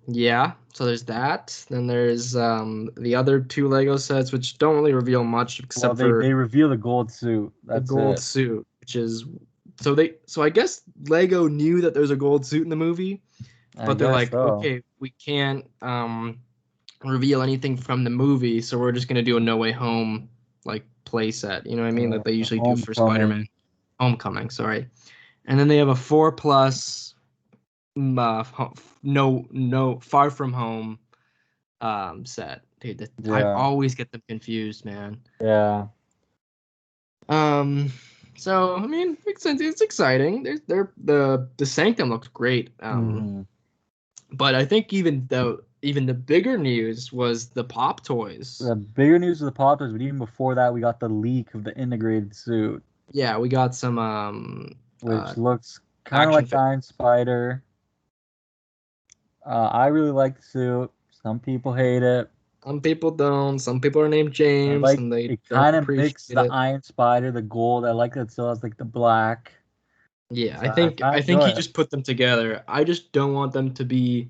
Yeah, so there's that. Then there's the other two Lego sets, which don't really reveal much Well, except they for reveal the gold suit. the That's gold it. suit, which is so I guess Lego knew that there's a gold suit in the movie, I but they're guess like, so. okay, we can't reveal anything from the movie, so we're just gonna do a No Way Home like play set. You know what I mean? Like they usually do for Spider-Man. Homecoming. Homecoming, sorry. And then they have a 4+ no Far From Home set. Dude, I Yeah. always get them confused, man. Yeah. So I mean, it's exciting. The Sanctum looks great. Mm. But I think even the bigger news was the Pop toys. The bigger news of the Pop Toys, but even before that, we got the leak of the integrated suit. Yeah, we got some which looks kind of action like the Iron Spider. I really like the suit. Some people hate it. Some people don't. Some people are named I James like and they it. don't Kind of mixed appreciate the it. Iron Spider, the gold. I like that it still has like the black. Yeah, So I kind of I think enjoy he it. just put them together. I just don't want them to be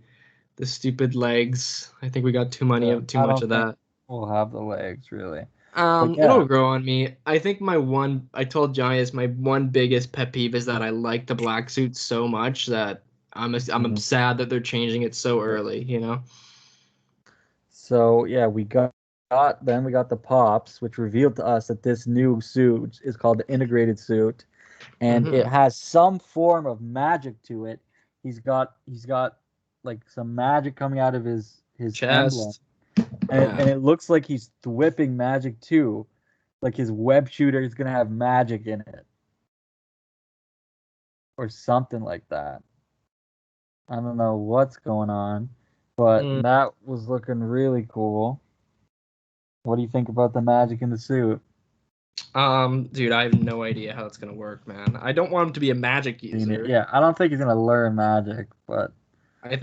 the stupid legs. I think we got too Yeah, I much don't of think that. we'll have the legs really. But yeah, It'll grow on me. I think I told Johnny this, my one biggest pet peeve is that I like the black suit so much that I'm mhm. sad that they're changing it so early, you know? So yeah, then we got the Pops, which revealed to us that this new suit is called the integrated suit, and it Mm-hmm. has some form of magic to it. He's got like some magic coming out of his emblem, Chest. and Yeah. it looks like he's whipping magic too. Like his web shooter is gonna have magic in it, or something like that. I don't know what's going on, but Mm. that was looking really cool. What do you think about the magic in the suit? Dude, I have no idea how it's gonna work, man. I don't want him to be a magic user. Yeah, I don't think he's gonna learn magic, but I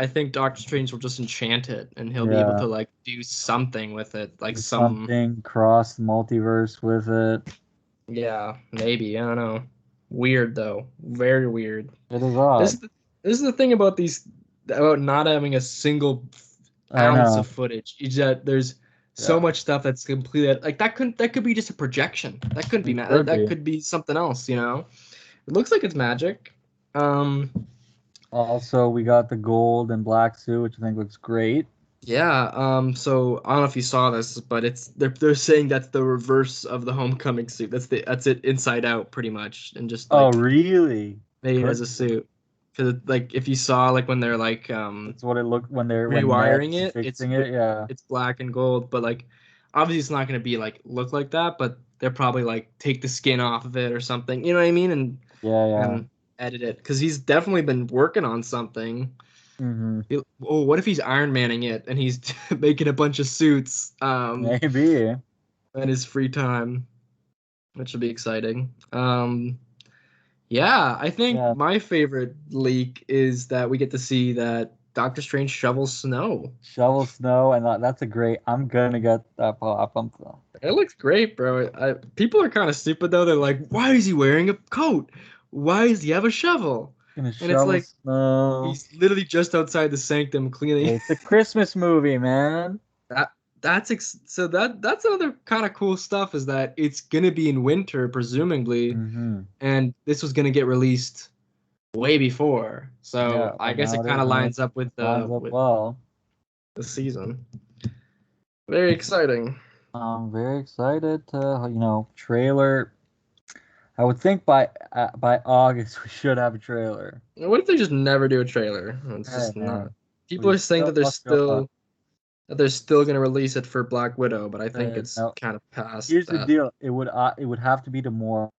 think Doctor Strange will just enchant it and he'll be able yeah, to like do something with it. Like do some something cross multiverse with it. yeah, maybe. I don't know. Weird though. Very weird. It is This odd. is the, this is the thing about about not having a single I ounce of know. footage. Is that there's so Yeah, much stuff that's completely like that could be just a projection. That couldn't be it could that be. could be something else, you know. It looks like it's magic. Um Also, we got the gold and black suit, which I think looks great. yeah, so I don't know if you saw this, but they're saying that's the reverse of the homecoming suit. That's it inside out pretty much and just Oh, like really? made as Could a be. suit. Cuz like if you saw like when they're like That's what it looked when rewiring Ned's it, fixing it. Yeah, it's black and gold, but like obviously it's not going to be like look like that, but they'll probably like take the skin off of it or something. You know what I mean? yeah, yeah. And edit it cuz he's definitely been working on something. Mm-hmm. Oh, what if he's Iron Manning it and he's making a bunch of suits Maybe. in his free time, which will be exciting. Yeah, I think Yeah. my favorite leak is that we get to see that Doctor Strange shovels snow. Shovel snow, and that's a great. I'm gonna get that pop. It looks great, bro. People are kind of stupid though. They're like, "Why is he wearing a coat? Why does he have a shovel?" Gonna And it's shovel like snow. he's literally just outside the sanctum cleaning. It's a Christmas movie, man. That so that's another kind of cool stuff is that it's gonna be in winter presumably, Mm-hmm. and this was gonna get released way before. Yeah, So I but guess now it it is, kind of and it lines up lines up well. the season. Very exciting. I'm very excited to, trailer. I would think by August we should have a trailer. What if they just never do a trailer? It's Hey just not. man, People we are saying still must go on. that they're still gonna release it for Black Widow, but I think it's No, kind of past here's the that. deal. It would have to be tomorrow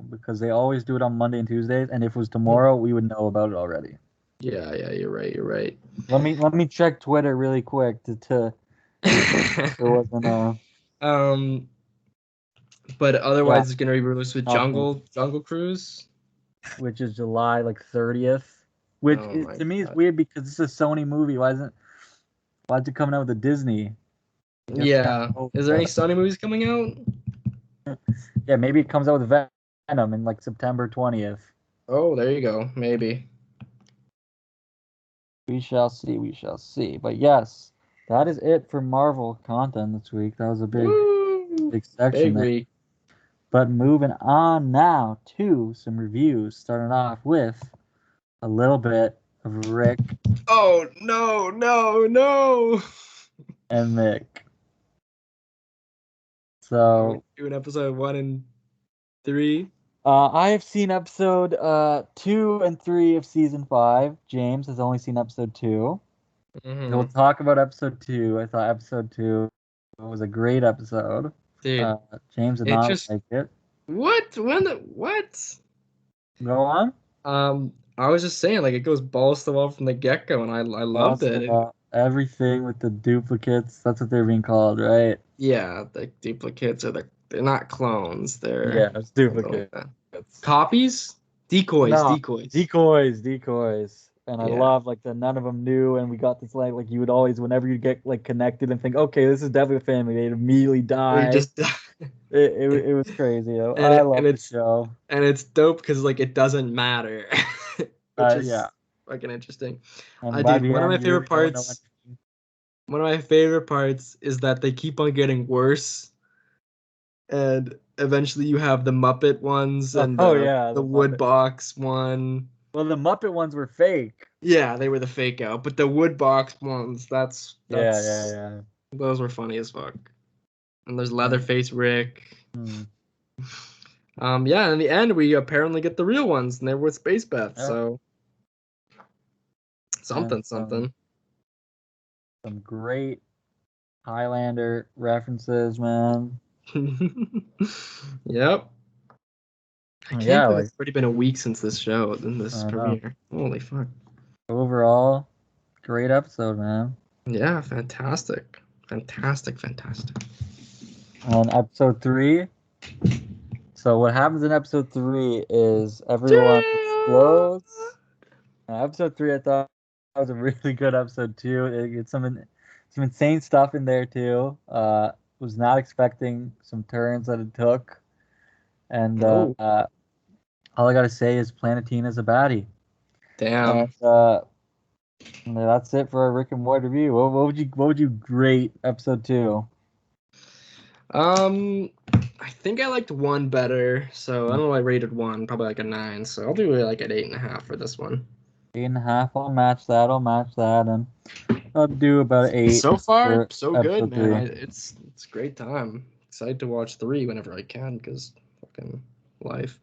because they always do it on Monday and Tuesdays, and if it was tomorrow, we would know about it already. Yeah, you're right. Let me check Twitter really quick to there wasn't but yeah, otherwise it's gonna be released with nothing, Jungle Cruise. which is July like 30th. Which Oh is, my to me is god. weird because it's a Sony movie. Why is it coming out with a Disney? I guess Yeah. Is there any Sony movies coming out? yeah, maybe it comes out with Venom in like September 20th. Oh, there you go. Maybe. We shall see. We shall see. But yes, that is it for Marvel content this week. That was a Woo! big section Big there. week. But moving on now to some reviews, starting off with a little bit of Rick Oh no. and Mick. Are we So doing episode 1 and 3? I have seen episode 2 and 3 of season 5. James has only seen episode 2. Mm-hmm. We'll talk about episode 2. I thought episode 2 was a great episode. Dude, James did it not just like it. what? What? Go on. I was just saying, like, it goes balls to the wall from the get-go, and I loved it. Everything with the duplicates. That's what they're being called, right? Yeah, the duplicates they're not clones. They're Yeah, it's something like duplicates. that. Copies? No, Decoys. decoys. And I Yeah. love like that none of them knew, and we got this like you would always whenever you get like connected and think, okay, this is definitely a family, they'd immediately They die. just It was crazy. and I love the show. it's dope because like it doesn't matter, which Yeah. is fucking interesting. And by Dude, the one of end, my you favorite really don't know parts. anything. One of my favorite parts is that they keep on getting worse, and eventually you have the Muppet ones and Oh yeah, the the wood Muppet. box one. Well, the Muppet ones were fake. Yeah, they were the fake out, but the wood box ones, that's Yeah. those were funny as fuck. And there's And, Leatherface Rick. hmm, Yeah, and in the end we apparently get the real ones, and they're with Space Beth. yeah. So And something. some great Highlander references, man. Yep. I can't Yeah, believe like it's already been a week since this show, than this I don't know. premiere. Holy fuck. Overall, great episode, man. Yeah, fantastic. And episode 3. So what happens in episode 3 is everyone explodes. Episode 3, I thought was a really good episode too. It gets some insane stuff in there too. Was not expecting some turns that it took, and Oh, all I gotta say is Planetina's a baddie. damn. And that's it for our Rick and Morty review. What would you rate episode 2? I think I liked 1 better, so I don't know. I rated 1 probably like a 9, so I'll do it like an 8.5 for this one. 8.5. I'll match that, and I'll do about 8 So far, for so good, episode man. 3. It's a great time. Excited to watch 3 whenever I can, because fucking life.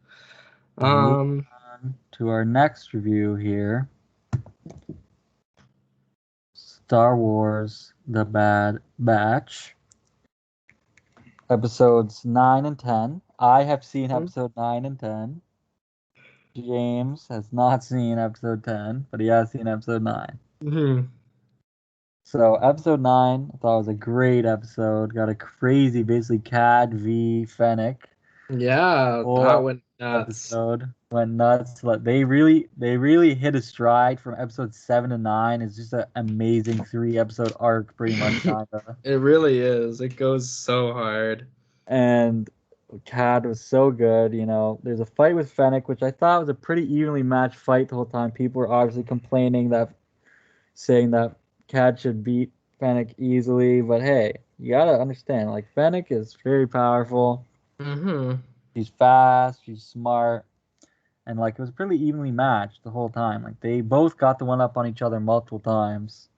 Moving on to our next review here. Star Wars: The Bad Batch. Episodes 9 and 10. I have seen episode 9 and 10. James has not seen episode 10, but he has seen episode 9. Mm-hmm. So episode 9, I thought was a great episode. Got a crazy, basically Cad v Fennec. Yeah, that went nuts. Episode went nuts. Like they really hit a stride from episode 7 to 9. It's just an amazing 3-episode arc, pretty much. It really is. It goes so hard. And Cad was so good. There's a fight with Fennec, which I thought was a pretty evenly matched fight the whole time. People were obviously saying that Cad should beat Fennec easily, but hey, you gotta understand, like Fennec is very powerful. Mm-hmm. She's fast, she's smart, and like it was pretty evenly matched the whole time. Like they both got the one up on each other multiple times.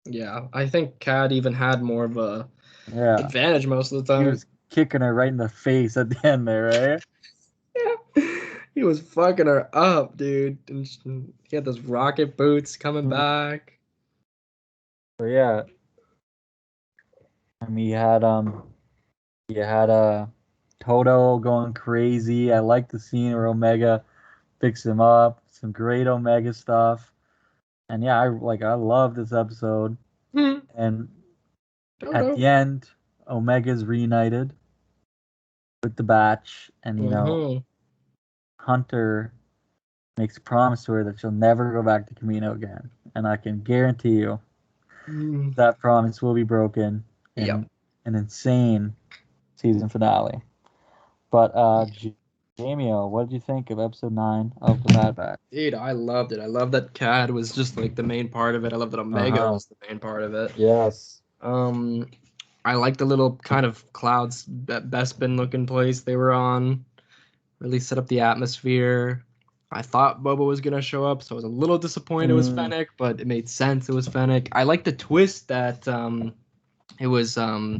Yeah, I think Cad even had more of a advantage most of the time. He was kicking her right in the face at the end there, right? Yeah. He was fucking her up, dude. And he had those rocket boots coming back. So yeah. I mean, you had Toto going crazy. I like the scene where Omega fix him up. Some great Omega stuff. And yeah, I love this episode. And at the end, Omega's reunited with the Batch, and Hunter makes a promise to her that she'll never go back to Kamino again. And I can guarantee you that promise will be broken in an insane season finale. But Jamio, what did you think of episode 9 of The Bad Batch? Dude, I loved it. I love that Cad was just like the main part of it. I love that Omega was the main part of it. Yes. I like the little kind of clouds, Bespin looking place they were on. Really set up the atmosphere. I thought Boba was gonna show up, so I was a little disappointed it was Fennec, but it made sense it was Fennec. I like the twist that it was the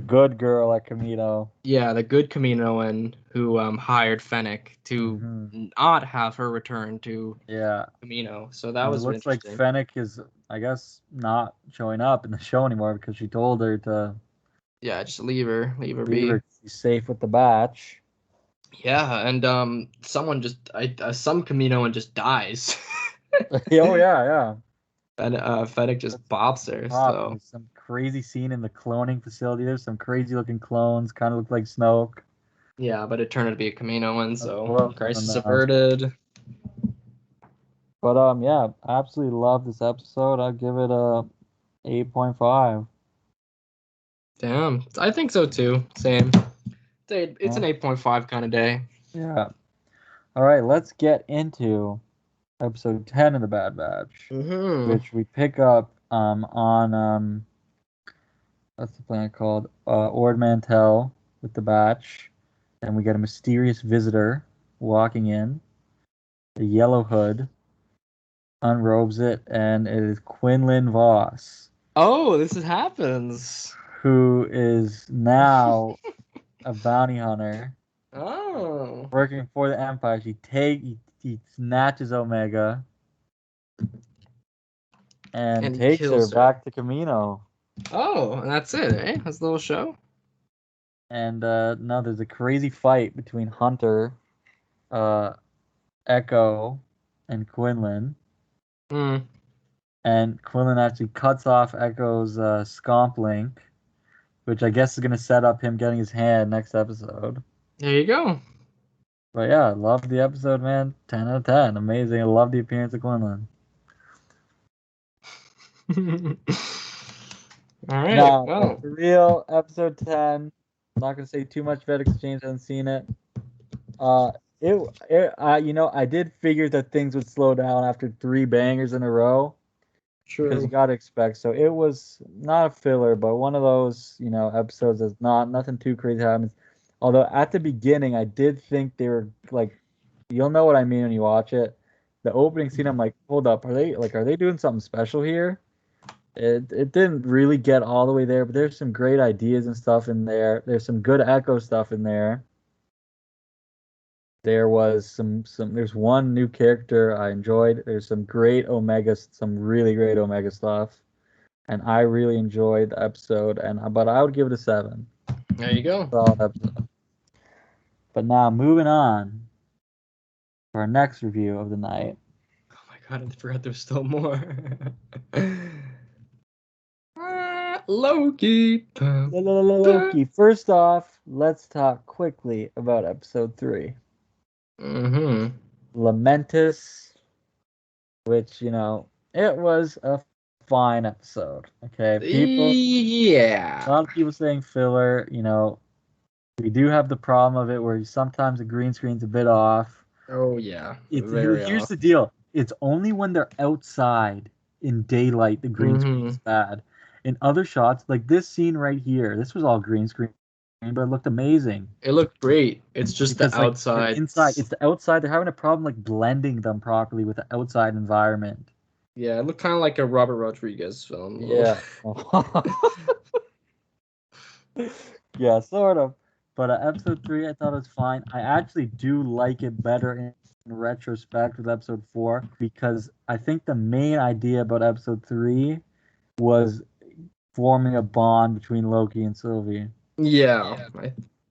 good girl at Kamino. Yeah, the good Kaminoan who hired Fennec to not have her return to Kamino. So that was looks like Fennec is, I guess, not showing up in the show anymore because she told her to. Yeah, just leave her be. She's safe with the Batch. Yeah, and someone just some Kaminoan just dies. yeah. And Fennec just bops her. So there's some crazy scene in the cloning facility. There's some crazy looking clones, kind of look like Snoke. Yeah, but it turned out to be a Kaminoan, so crisis averted. But yeah, absolutely love this episode. I'd give it a 8.5. Damn, I think so too. Same. It's an 8.5 kind of day. Yeah. All right, let's get into episode 10 of The Bad Batch, which we pick up on what's the planet called? Ord Mantell with the Batch, and we get a mysterious visitor walking in. The yellow hood unrobes it, and it is Quinlan Voss. Oh, this happens. Who is now a bounty hunter. Oh. Working for the Empire. He snatches Omega and takes her back to Kamino. Oh, and that's it, eh? That's the little show. And no, there's a crazy fight between Hunter, Echo, and Quinlan. And Quinlan actually cuts off Echo's scomp link, which I guess is going to set up him getting his hand next episode. There you go. But yeah, love the episode, man. 10 out of 10. Amazing. I love the appearance of Quinlan. All right. Now, well, for real, episode 10. I'm not going to say too much. Vet Exchange hasn't seen it. I did figure that things would slow down after 3 bangers in a row. True. Because you got to expect. So it was not a filler, but one of those, episodes that's nothing too crazy happens. Although at the beginning, I did think they were like, you'll know what I mean when you watch it. The opening scene, I'm like, hold up, are they doing something special here? It didn't really get all the way there, but there's some great ideas and stuff in there. There's some good Echo stuff in there. There was there's one new character I enjoyed. There's some really great Omega stuff. And I really enjoyed the episode, but I would give it a 7. There you go. Solid episode. But now moving on to our next review of the night. Oh my god, I forgot there's still more. Loki. Loki. First off, let's talk quickly about episode 3. Lamentus, which, it was a fine episode. Okay. A lot of people saying filler, we do have the problem of it where sometimes the green screen's a bit off. Oh yeah. Here's the deal. It's only when they're outside in daylight the green screen's bad. In other shots, like this scene right here, this was all green screen, but it looked amazing. It looked great. It's just the outside. Inside, it's the outside. They're having a problem like blending them properly with the outside environment. Yeah, it looked kind of like a Robert Rodriguez film. Yeah. Yeah, sort of. But episode 3, I thought it was fine. I actually do like it better in retrospect with episode 4 because I think the main idea about episode 3 was forming a bond between Loki and Sylvie. Yeah.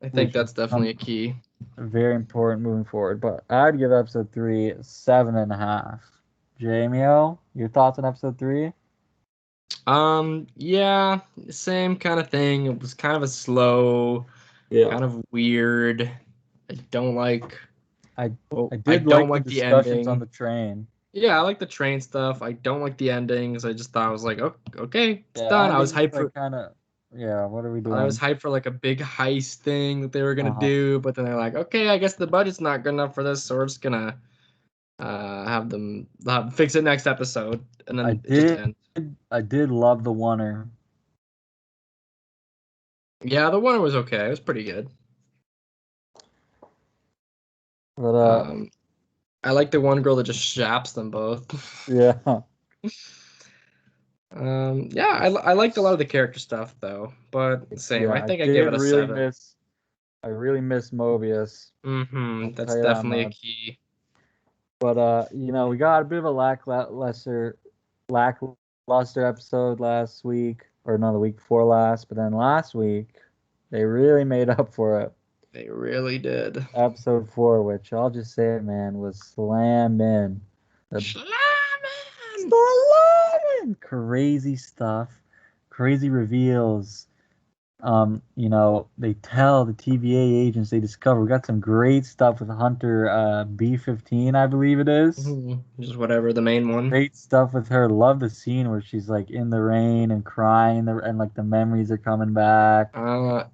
I think that's definitely a key. Very important moving forward. But I'd give episode 3 7.5. Jamio, your thoughts on episode 3? Yeah, same kind of thing. It was kind of a slow, kind of weird. I don't like. I I did don't like the like the discussions on ending. the train. Yeah, I like the train stuff. I don't like the endings. I just thought I was like, oh, okay, it's Yeah, done. I was ending hyped like for. kind of. Yeah, what are we I was doing? hyped for like a big heist thing that they were gonna Uh-huh. do, but then they're like, okay, I guess the budget's not good enough for this, so we're just gonna have them fix it next episode, and I then it just did ends. I did love the oneer. Yeah, the one was okay. It was pretty good. But I like the one girl that just shaps them both. yeah. Yeah, I liked a lot of the character stuff though, but same. Yeah, I think I give it a 7. I really miss Mobius. I'll That's tell you that definitely a much. key. But we got a bit of a lackluster episode last week, or no, the week before last. But then last week, they really made up for it. They really did. Episode 4, which I'll just say, man, was slamming. Slamming! Crazy stuff, crazy reveals. They tell the TVA agents they discover. We got some great stuff with Hunter B-15, I believe it is. Just whatever, the main one. Great stuff with her. Love the scene where she's like in the rain and crying, and like the memories are coming back.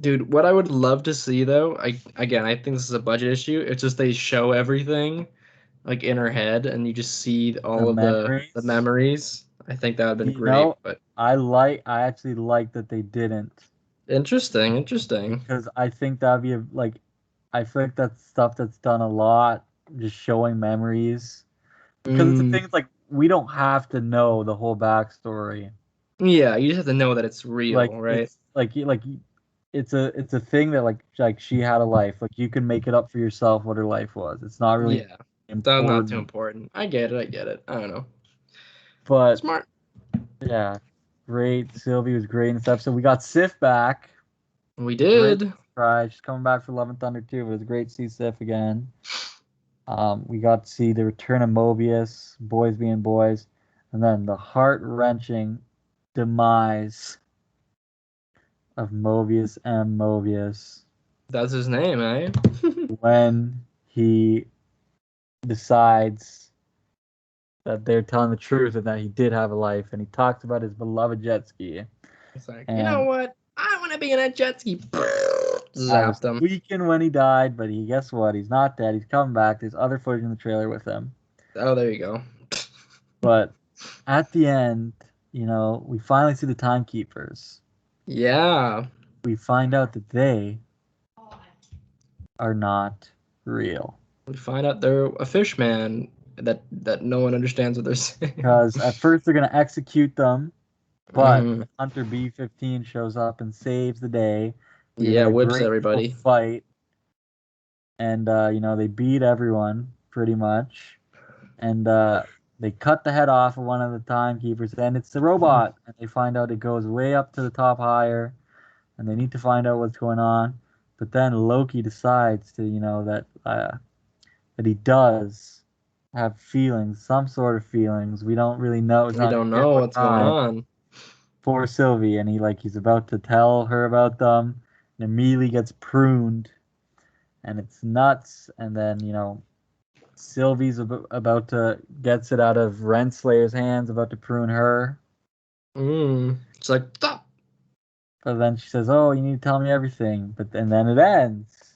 Dude, what I would love to see though, I think this is a budget issue. It's just they show everything like in her head, and you just see all of the memories. I think that would have been great. But I actually like that they didn't. Interesting. Because I think that'd be I feel like that's stuff that's done a lot, just showing memories. Because it's the things like we don't have to know the whole backstory. Yeah, you just have to know that it's real, right? It's a thing that like she had a life. Like you can make it up for yourself what her life was. It's not really important. Not too important. I get it. I don't know. But smart. Yeah, great. Sylvie was great in this episode. We got Sif back. We did. Right, she's coming back for Love and Thunder too. But it was great to see Sif again. We got to see the return of Mobius, boys being boys, and then the heart-wrenching demise of Mobius M. Mobius. That's his name, eh? When he decides that they're telling the truth and that he did have a life, and he talks about his beloved jet ski. It's like, you know what? I want to be in a jet ski. Zapped him. Weekend when he died, but guess what? He's not dead. He's coming back. There's other footage in the trailer with him. Oh, there you go. But at the end, we finally see the timekeepers. Yeah. We find out that they are not real. We find out they're a fish man that no one understands what they're saying. Because at first they're going to execute them, but Hunter B-15 shows up and saves the day. Yeah, whips everybody. Fight. And, they beat everyone pretty much. And they cut the head off of one of the timekeepers, and it's the robot. And they find out it goes way up to the top higher, and they need to find out what's going on. But then Loki decides to, that he does have feelings, some sort of feelings. We don't really know. We don't know what's going on. For Sylvie, and he's about to tell her about them, and immediately gets pruned, and it's nuts. And then Sylvie's about to gets it out of Renslayer's hands, about to prune her. It's like, stop. But then she says, "Oh, you need to tell me everything." And then it ends.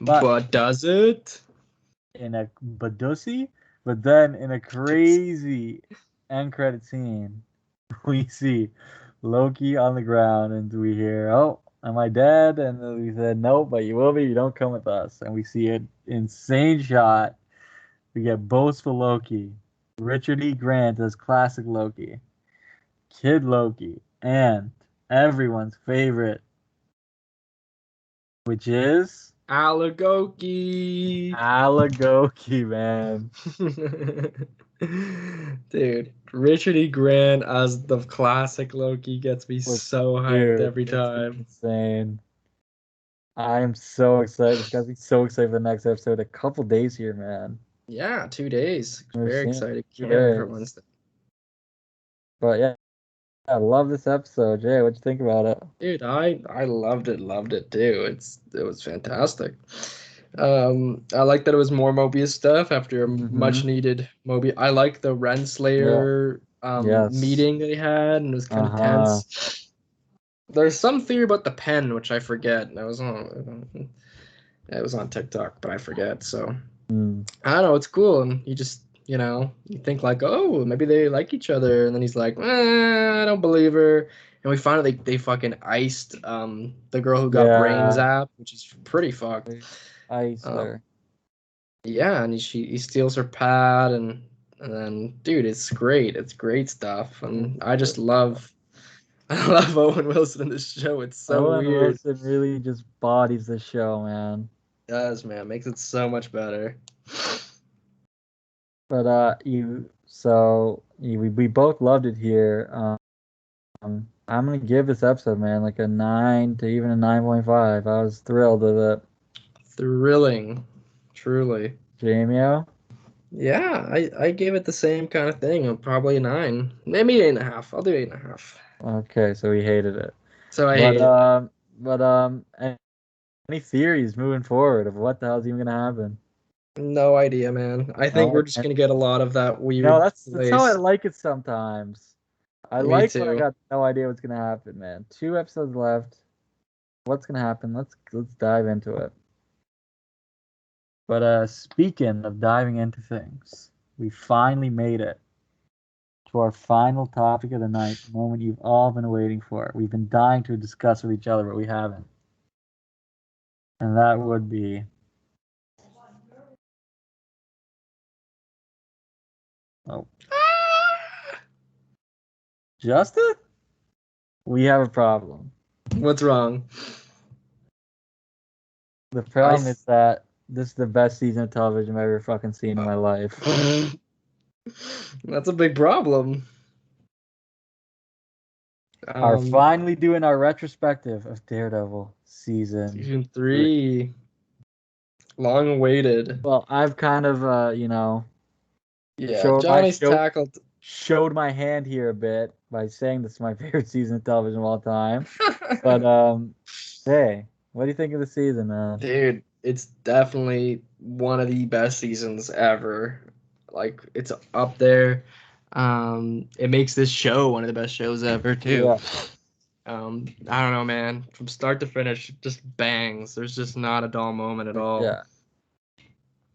But does it? But then in a crazy end credit scene, we see Loki on the ground, and we hear, "Oh, am I dead?" And we said, "No, but you will be. You don't come with us." And we see an insane shot. We get boastful Loki, Richard E. Grant as classic Loki, Kid Loki, and everyone's favorite, which is Alagoki. Alagoki, man. Dude, Richard E. Grant as the classic Loki gets me so hyped every time. Insane. I am so excited. It's got to be so excited for the next episode. A couple days here, man. Yeah, 2 days. We're Very seeing excited. 2 Can't wait for days. Wednesday. But yeah, I love this episode. Jay, what'd you think about it? Dude, I loved it too. It was fantastic. I like that it was more Mobius stuff after a much Mm-hmm. needed Mobius. I like the Yeah. Renslayer Yes. meeting they had, and it was kind of Uh-huh. tense. There's some theory about the pen, which I forget. It was on TikTok, but I forget. So Mm. I don't know. It's cool, and you think like, oh, maybe they like each other, and then he's like, I don't believe her. And we find out they fucking iced the girl who got brain Yeah. zapped, which is pretty fucked. Iced Um, her. yeah, and he steals her pad, and then dude, it's great. It's great stuff, and I just love I love Owen Wilson in this show. It's so Owen weird. Wilson really just bodies the show, man. It does, man, makes it so much better. But we both loved it here. I'm gonna give this episode, man, like a 9 to even a 9.5. I was thrilled with it. Thrilling, truly. Jamie? Yeah, I gave it the same kind of thing. Probably 9, maybe 8.5. I'll do 8.5. Okay, so he hated it. So I But hate it. any theories moving forward of what the hell's even gonna happen? No idea, man. I think No, we're just gonna get a lot of that no, weird that's how I place. like it sometimes. I Me like when I too. got no idea what's gonna happen, man. 2 episodes left. What's gonna happen? Let's dive into it. But speaking of diving into things, we finally made it to our final topic of the night, the moment you've all been waiting for. We've been dying to discuss with each other, but we haven't. And that would be oh, Justin? We have a problem. What's wrong? The I. problem is that this is the best season of television I've ever fucking seen in my life. That's a big problem. Are finally doing our retrospective of Daredevil Season 3. 3, long awaited. Well, I've kind of Yeah, Johnny's tackled. showed my hand here a bit by saying this is my favorite season of television of all time. But hey, what do you think of the season, man? Dude, it's definitely one of the best seasons ever. Like, it's up there. It makes this show one of the best shows ever too. Yeah. I don't know, man. From start to finish, just bangs. There's just not a dull moment at all. Yeah.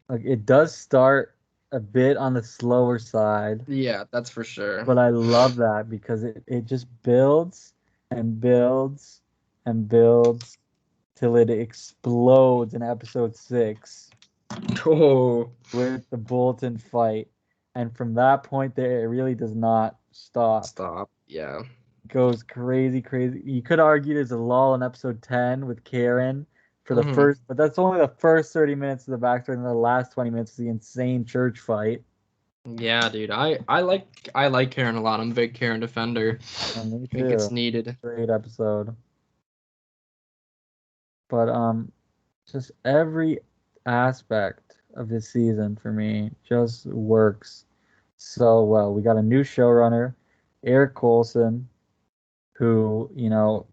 Like it does start a bit on the slower side. Yeah, that's for sure. But I love that because it just builds and builds and builds till it explodes in episode 6 Oh, with the Bolton fight. And from that point there, it really does not stop. Yeah. It goes crazy, crazy. You could argue there's a lull in episode 10 with Karen for the first, but that's only the first 30 minutes of the backstory, and the last 20 minutes is the insane church fight. Yeah, dude. I like Karen a lot. I'm a big Karen defender. Me I think too. it's needed. Great episode. But just every aspect of this season for me just works so well. We got a new showrunner, Eric Colson, who,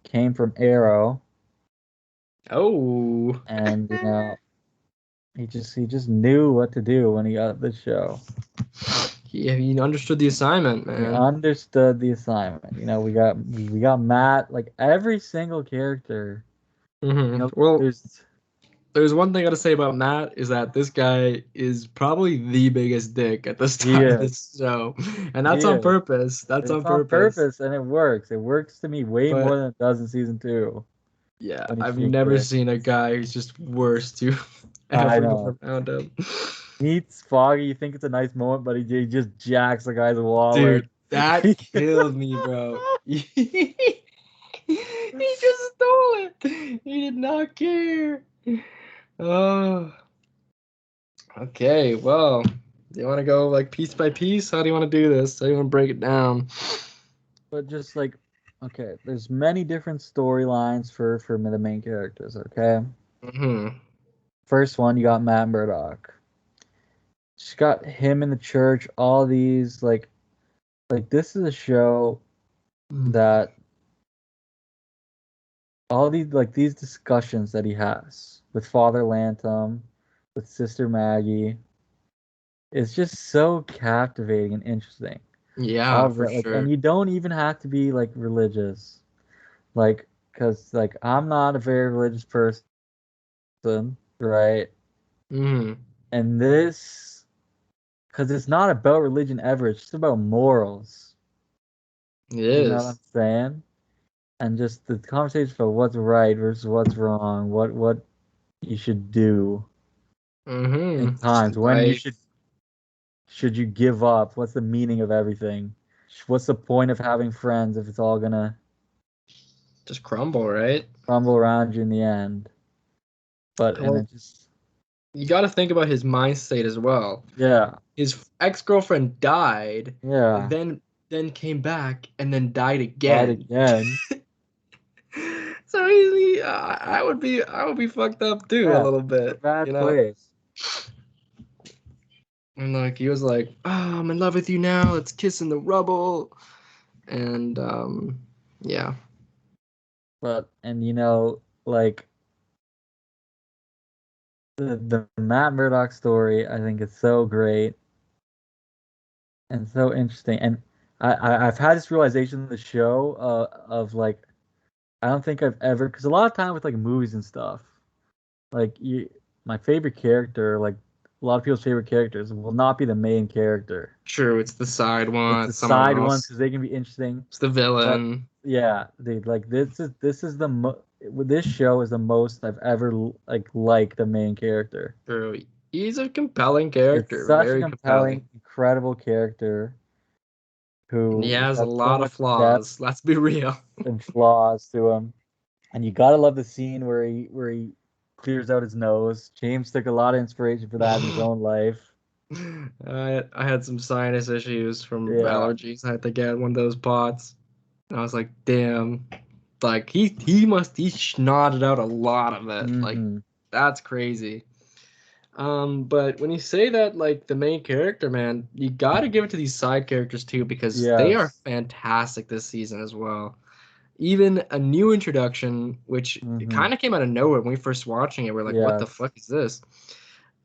came from Arrow. Oh. And, he just knew what to do when he got the show. He understood the assignment, man. He understood the assignment. We got Matt, like every single character. Well, there's one thing I gotta say about Matt is that this guy is probably the biggest dick at the start of this show, and that's on purpose. That's on purpose, and it works. It works to me way more than it does in season 2. Yeah, I've never seen a guy who's just worse to ever go around him. Meets Foggy, you think it's a nice moment, but he just jacks the guy's wallet. Dude, that killed me, bro. He just stole it. He did not care. Oh. Okay, well, do you want to go like piece by piece? How do you want to do this? How do you want to break it down? But just like, okay, there's many different storylines for the main characters, okay? Mm-hmm. First one, you got Matt Murdock. She's got him in the church. All these like this is a show that all these discussions that he has with Father Lantom, with Sister Maggie, it's just so captivating and interesting. Yeah, All of for that, and sure. you don't even have to be religious, because I'm not a very religious person, right? Mm-hmm. And this, because it's not about religion ever, it's just about morals. It You know what I'm is. saying? And just the conversation about what's right versus what's wrong, what you should do in Mm-hmm. times when you Like, should you give up? What's the meaning of everything? What's the point of having friends if it's all gonna just crumble, right? crumble around you in the end? And Well, it just you got to think about his mind state as well. yeah, His ex-girlfriend died, yeah, then came back, and then died died again. again. So I would be fucked up too a Yeah, little it's a bit, bad you know. place. And like he was like, "Oh, I'm in love with you now. Let's kiss in the rubble." And yeah. And the Matt Murdock story, I think is so great and so interesting. And I've had this realization in the show of I don't think I've ever, because a lot of time with movies and stuff, you my favorite character, a lot of people's favorite characters, will not be the main character. True, it's the side It's one, the it's someone side ones else. because they can be interesting. It's the But villain. yeah, this is this show is the most I've ever liked the main character. True. He's a compelling It's character, such a very compelling. compelling, incredible character And he who has a has so lot of much depth flaws. Let's be real. and flaws to him. And you gotta love the scene where he clears out his nose. James took a lot of inspiration for that in his own life. I had some sinus issues from Yeah. allergies. I had to get one of those pots. And I was like, damn. Like he snotted out a lot of it. Like Mm-hmm. that's crazy. But when you say that, like the main character, man, you gotta give it to these side characters too because they are Yes. fantastic this season as well. Even a new introduction, which Mm-hmm. kind of came out of nowhere when we first watching it. We're like, what the Yes. fuck is this?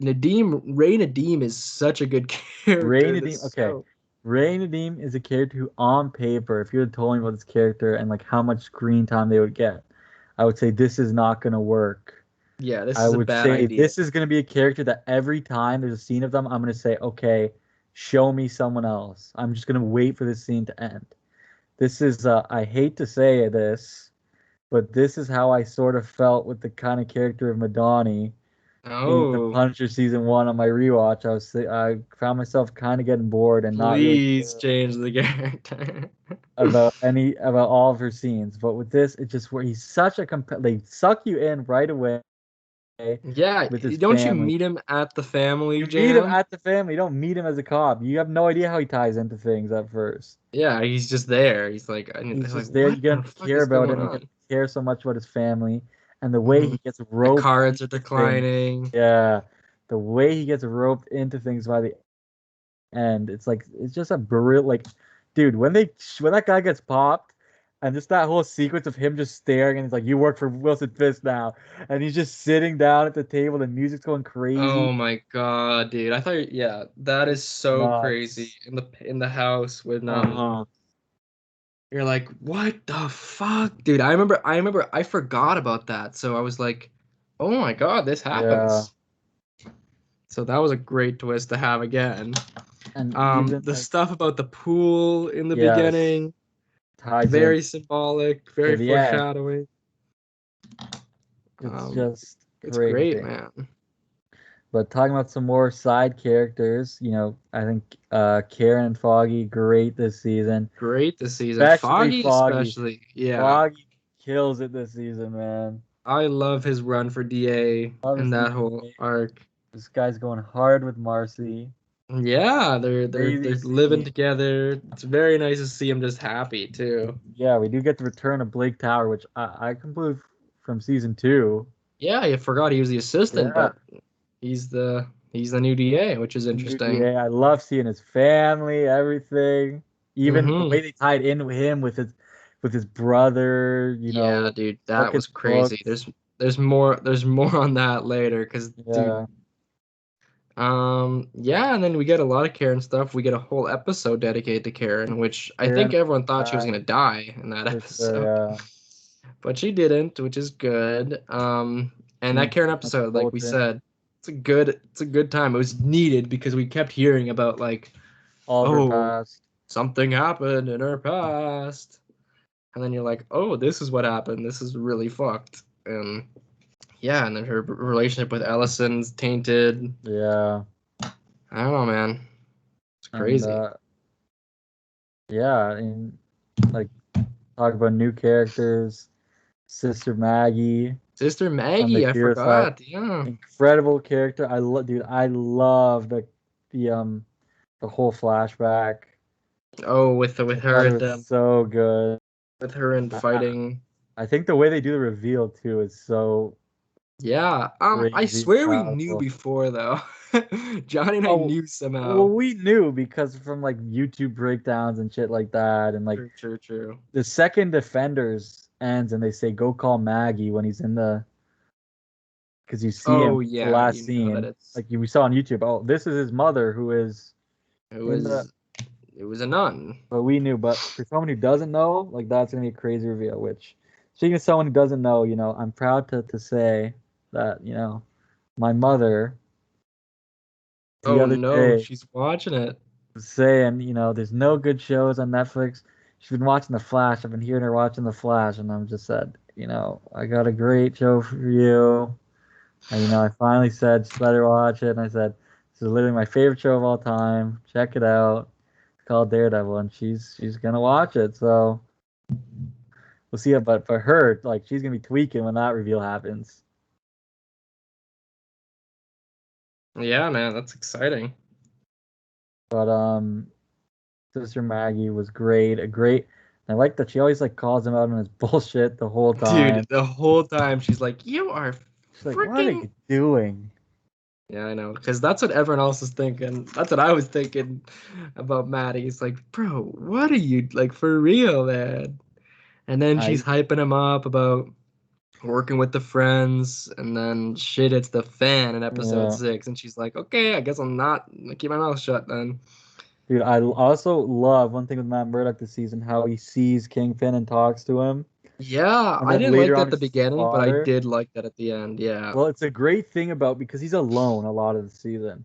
Ray Nadim is such a good Ray character in Nadim. this Okay. show. Ray Nadim is a character who, on paper, if you had told me about this character and how much screen time they would get, I would say this is not gonna work. Yeah, this I is a would bad say idea. this is gonna be a character that every time there's a scene of them, I'm gonna say, okay, show me someone else. I'm just gonna wait for this scene to end. This is I hate to say this, but this is how I sort of felt with the kind of character of Madani in the Oh, Punisher season 1 on my rewatch. I found myself kind of getting bored and not really please caring change the character. about all of her scenes. But with this, it's just where he's such a they suck you in right away Yeah, with his don't you family. meet him at the family You meet him jam? at the family. You don't meet him as a cop. You have no idea how he ties into things at first. Yeah, he's just there. He's like, He's like, just there. You what get the to fuck care is about going him. You get on? to care so much about his family and the way Hmm. he gets The roped cards are into things. declining. Yeah, the way he gets roped into things by the end. It's just a brilliant dude, when that guy gets popped and just that whole sequence of him just staring and he's like, you work for Wilson Fisk now, and he's just sitting down at the table, the music's going crazy. Oh my God, dude. I thought, yeah, that is It's so crazy nuts. in the house when Uh-huh. you're like, what the fuck, dude? I remember I forgot about that. So I was like, oh my God, this Yeah. happens. So that was a great twist to have again. And even The stuff about the pool in the yes, beginning, ties in very symbolic, to very the end. foreshadowing. It's Um, just it's great, crazy. man. But talking about some more side characters, I think Karen and Foggy great this season. Great this season. Especially Foggy, Foggy. especially. Yeah. Foggy kills it this season, man. I love his run for DA Love his and that whole DNA. arc. This guy's going hard with Marcy. Yeah, Crazy they're living scene. together. It's very nice to see him just happy too. Yeah, we do get the return of Blake Tower, which I completely from season 2. Yeah, I forgot he was the assistant, Yeah, but he's the new DA, which is new interesting. DA. I love seeing his family, everything. Even the Mm-hmm. way they tied in with him with his brother. Yeah, dude, that Look at was the crazy. books. There's more on that later, because dude, Yeah, yeah, and then we get a lot of Karen stuff. We get a whole episode dedicated to Karen, which I Karen think everyone thought she was back gonna die in that for sure. episode, but she didn't, which is good. And that She's Karen episode, like we potent. said, it's a good time. It was needed because we kept hearing about like, All of her oh, past. something happened in her past, and then you're like, oh, this is what happened. This is really fucked. And yeah, and then her relationship with Ellison's tainted. Yeah, I don't know, man. It's and crazy. yeah, and like talk about new characters. Sister Maggie Sister on the Maggie, I Kira side, forgot. Yeah. incredible character. Dude, I love the the whole flashback. Oh, I thought it was so good. with her and I, I fighting. I think the way they do the reveal too is so Yeah. I crazy and swear we knew powerful. before though. Johnny and I Oh, knew well, somehow. we knew because from like YouTube breakdowns and shit like that, and like True, true, true. the second Defenders ends and they say go call Maggie when he's in the because you see him Oh the yeah, last you know that scene like we saw on YouTube. Oh, this is his mother who is it in the. was it was a nun. But we knew. But for someone who doesn't know, like that's gonna be a crazy reveal. Which, speaking of someone who doesn't know, I'm proud to say that my mother the Oh other no, day she's watching it. was saying, there's no good shows on Netflix. She's been watching The Flash. I've been hearing her watching The Flash, and I'm just said, I got a great show for you. And I finally said, just let her watch it. And I said, this is literally my favorite show of all time. Check it out. It's called Daredevil, and she's gonna watch it. So we'll see it. But for her, like she's gonna be tweaking when that reveal happens. Yeah, man, that's exciting. But Sister Maggie was great. I like that she always like calls him out on his bullshit the whole Dude, time. the whole time she's like, "You are She's like, "What are freaking." you doing?" Yeah, I know, because that's what everyone else is thinking. That's what I was thinking about Maddie. It's like, bro, what are you like for real, man? And then she's I hyping him up about working with the friends, and then shit hits the fan in episode Yeah, 6, and she's like, okay, I guess I'm not gonna keep my mouth shut then. dude. I also love one thing with Matt Murdock this season how he sees Kingpin and talks to him, Yeah, and I then didn't like later that on at he the sees his beginning, but I father. did like that at the end. Yeah. Well, it's a great thing about because he's alone a lot of the season,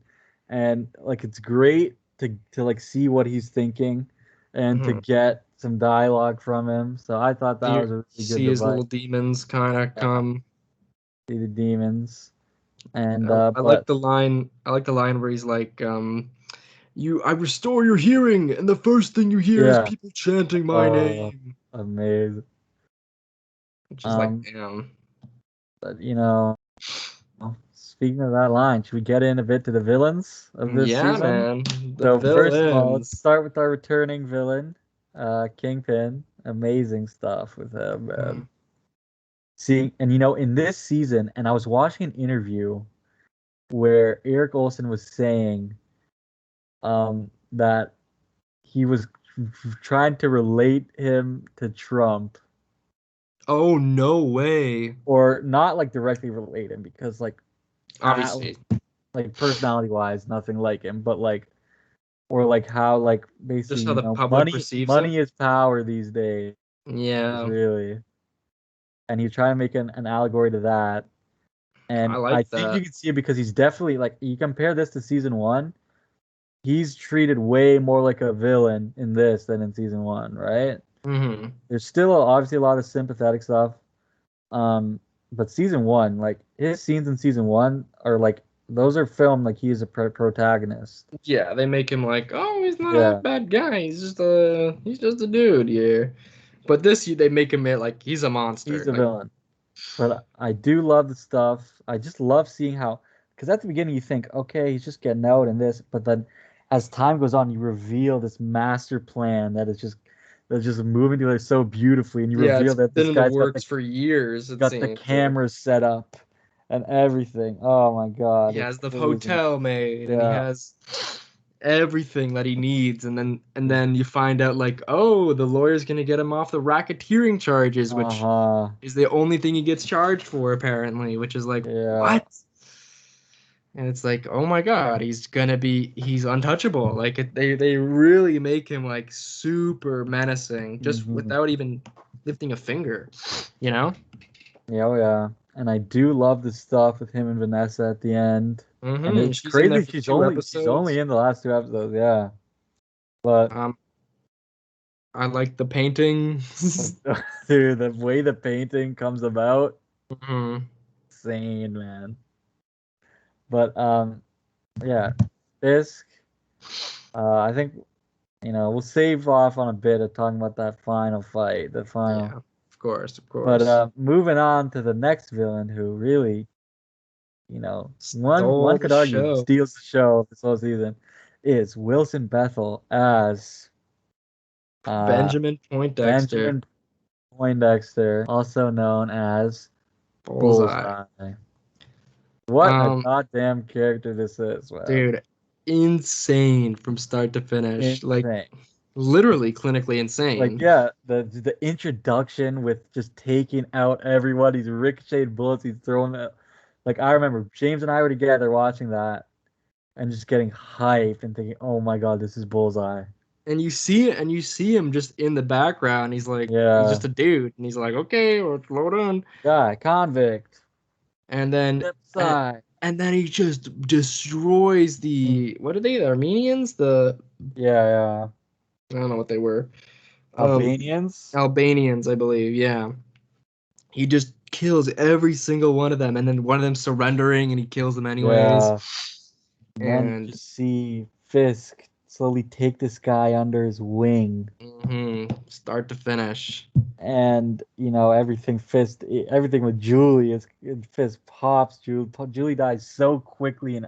and like it's great to like see what he's thinking, and to Mhm. get some dialogue from him. So I thought that You was a really good see his device. little demons kind of Yeah, come. see the demons, and I like the line. I like the line where he's like, I restore your hearing, and the first thing you hear is yeah, people chanting my uh, name," amazing. which is like, Um, damn. but speaking of that line, should we get in a bit to the villains of this Yeah, season? man. The So first of all, let's villains. start with our returning villain, Kingpin. Amazing stuff with him, man. Mhm. See, and in this season, and I was watching an interview where Eric Olson was saying that he was trying to relate him to Trump, Oh, no way. or not like directly relate him because Obviously, like personality wise, nothing like him, but like or like how like basically just how the public money perceives him. money is power these days, Yeah, really. And he's trying to make an allegory to that. I And I like think you that. can see it because he's definitely like you compare this to season one, he's treated way more like a villain in this than in season one, right? Hmm. There's still obviously a lot of sympathetic stuff. But season one, like his scenes in season one are like those are filmed like he's a protagonist. Yeah, they make him like, oh, he's not a Yeah, bad guy. He's just a dude here. But they make him like he's a monster. he's a Like, villain. But I do love the stuff. I just love seeing how, because at the beginning you think, okay, he's just getting out and this, but then as time goes on, you reveal this master plan that's just moving together so beautifully, and you yeah, reveal it's that been this in the guy's works for years, it got the seems. Yeah. cameras set up, and everything. Oh my god, He it's has the crazy. hotel made, and he Yeah. has everything that he needs, and then you find out like, oh, the lawyer's gonna get him off the racketeering charges, which Uh-huh. is the only thing he gets charged for apparently, which is like, Yeah. what? And it's like, oh my God, he's untouchable. Like they really make him like super menacing just Hmm. without even lifting a finger, you know? Yeah, oh yeah. And I do love the stuff with him and Vanessa at the end. And it's She's in there crazy for 2 episodes. she's only in the last 2 episodes, yeah. But Um, I like the paintings. dude, the way the painting comes about, Mhm. insane, man. But yeah, Fisk, I think we'll save off on a bit of talking about that final fight, the Yeah, final. of course, of But course. moving on to the next villain who really, one Stole the could argue show. steals the show this whole season, is Wilson Bethel as uh Benjamin Poindexter, Benjamin Poindexter, also known as Bullseye. Bullseye. What a Um, goddamn character this is, man. Dude, insane from start to finish. Like Insane. literally clinically Like, insane. yeah, the introduction with just taking out everyone, these ricocheted bullets he's throwing. Like, I remember James and I were together watching that and just getting hyped and thinking, "Oh my God, this is Bullseye." And you see him just in the background. He's Yeah, just a dude, and he's like, okay, let's load on. guy, convict, And then flip and, side. and then he just destroys Mm. the what are they? The Armenians? Yeah, yeah. I don't know what they were. Um, Albanians. Albanians, I believe. Yeah. He just kills every single one of them, and then one of them surrendering, and he kills them anyways. Yeah, and then And just see Fisk slowly take this guy under his wing. start to finish. And everything with Julie is Fist pops. Julie dies so quickly and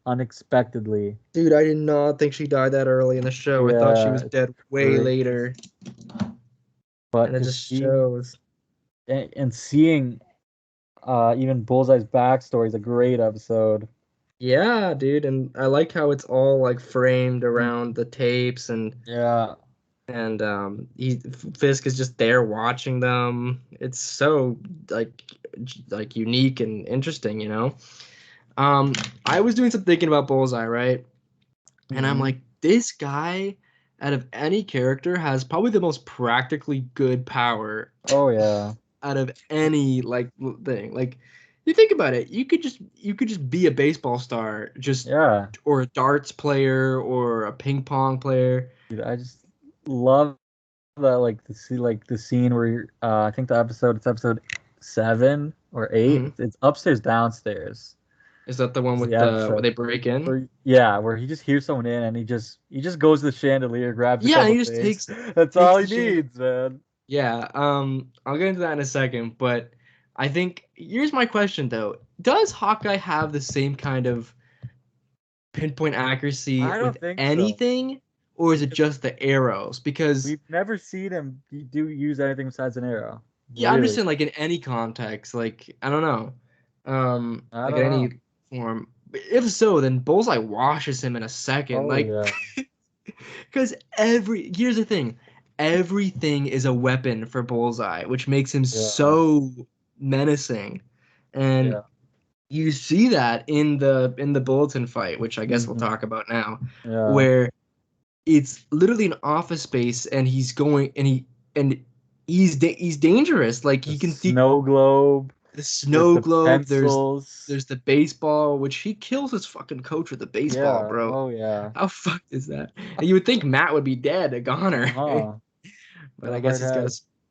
unexpectedly. Dude, I did not think she died that early in the show. I thought she Yeah, was it's dead way great. later, and But it just just seeing shows. and seeing even Bullseye's backstory is a great episode. Yeah, dude, and I like how it's all like framed Mm. around the tapes, and Yeah. and Fisk is just there watching them. It's so like unique and interesting, you know. Um, I was doing some thinking about Bullseye, right? And I'm Hmm. like, this guy, out of any character, has probably the most practically good power Oh yeah. out of any like thing. Like, you think about it, you could just be a baseball star, just Yeah. or a darts player or a ping pong player. Dude, I just love that, like the scene where I think it's episode 7 or 8. Hmm. It's upstairs downstairs. Is that the one It's with the the where episode they break in? where he just hears someone in and he just goes to the chandelier, grabs a Yeah, and couple he just things. takes That's takes all the he shit. needs, man. Yeah, I'll get into that in a second, but I think here's my question though. Does Hawkeye have the same kind of pinpoint accuracy I with don't think so, anything, or is it because just the arrows? Because we've never seen him do use anything besides an arrow. yeah, I'm just Really, saying like in any context, like I don't know, I like don't in know. any form. But if so, then Bullseye washes him in a second, Oh like yeah, because here's the thing, everything is a weapon for Bullseye, which makes him yeah, so menacing, and yeah, you see that in the bulletin fight, which I guess we'll hmm, talk about now, yeah. where it's literally an office space, and he's dangerous. Like The he can think snow globe the with snow the globe. pencils. There's the baseball, which he kills his fucking coach with a baseball, Yeah. bro. Oh yeah. How fucked is that? And you would think Matt would be dead, a goner, Uh-huh. but Got a I guess hard he's got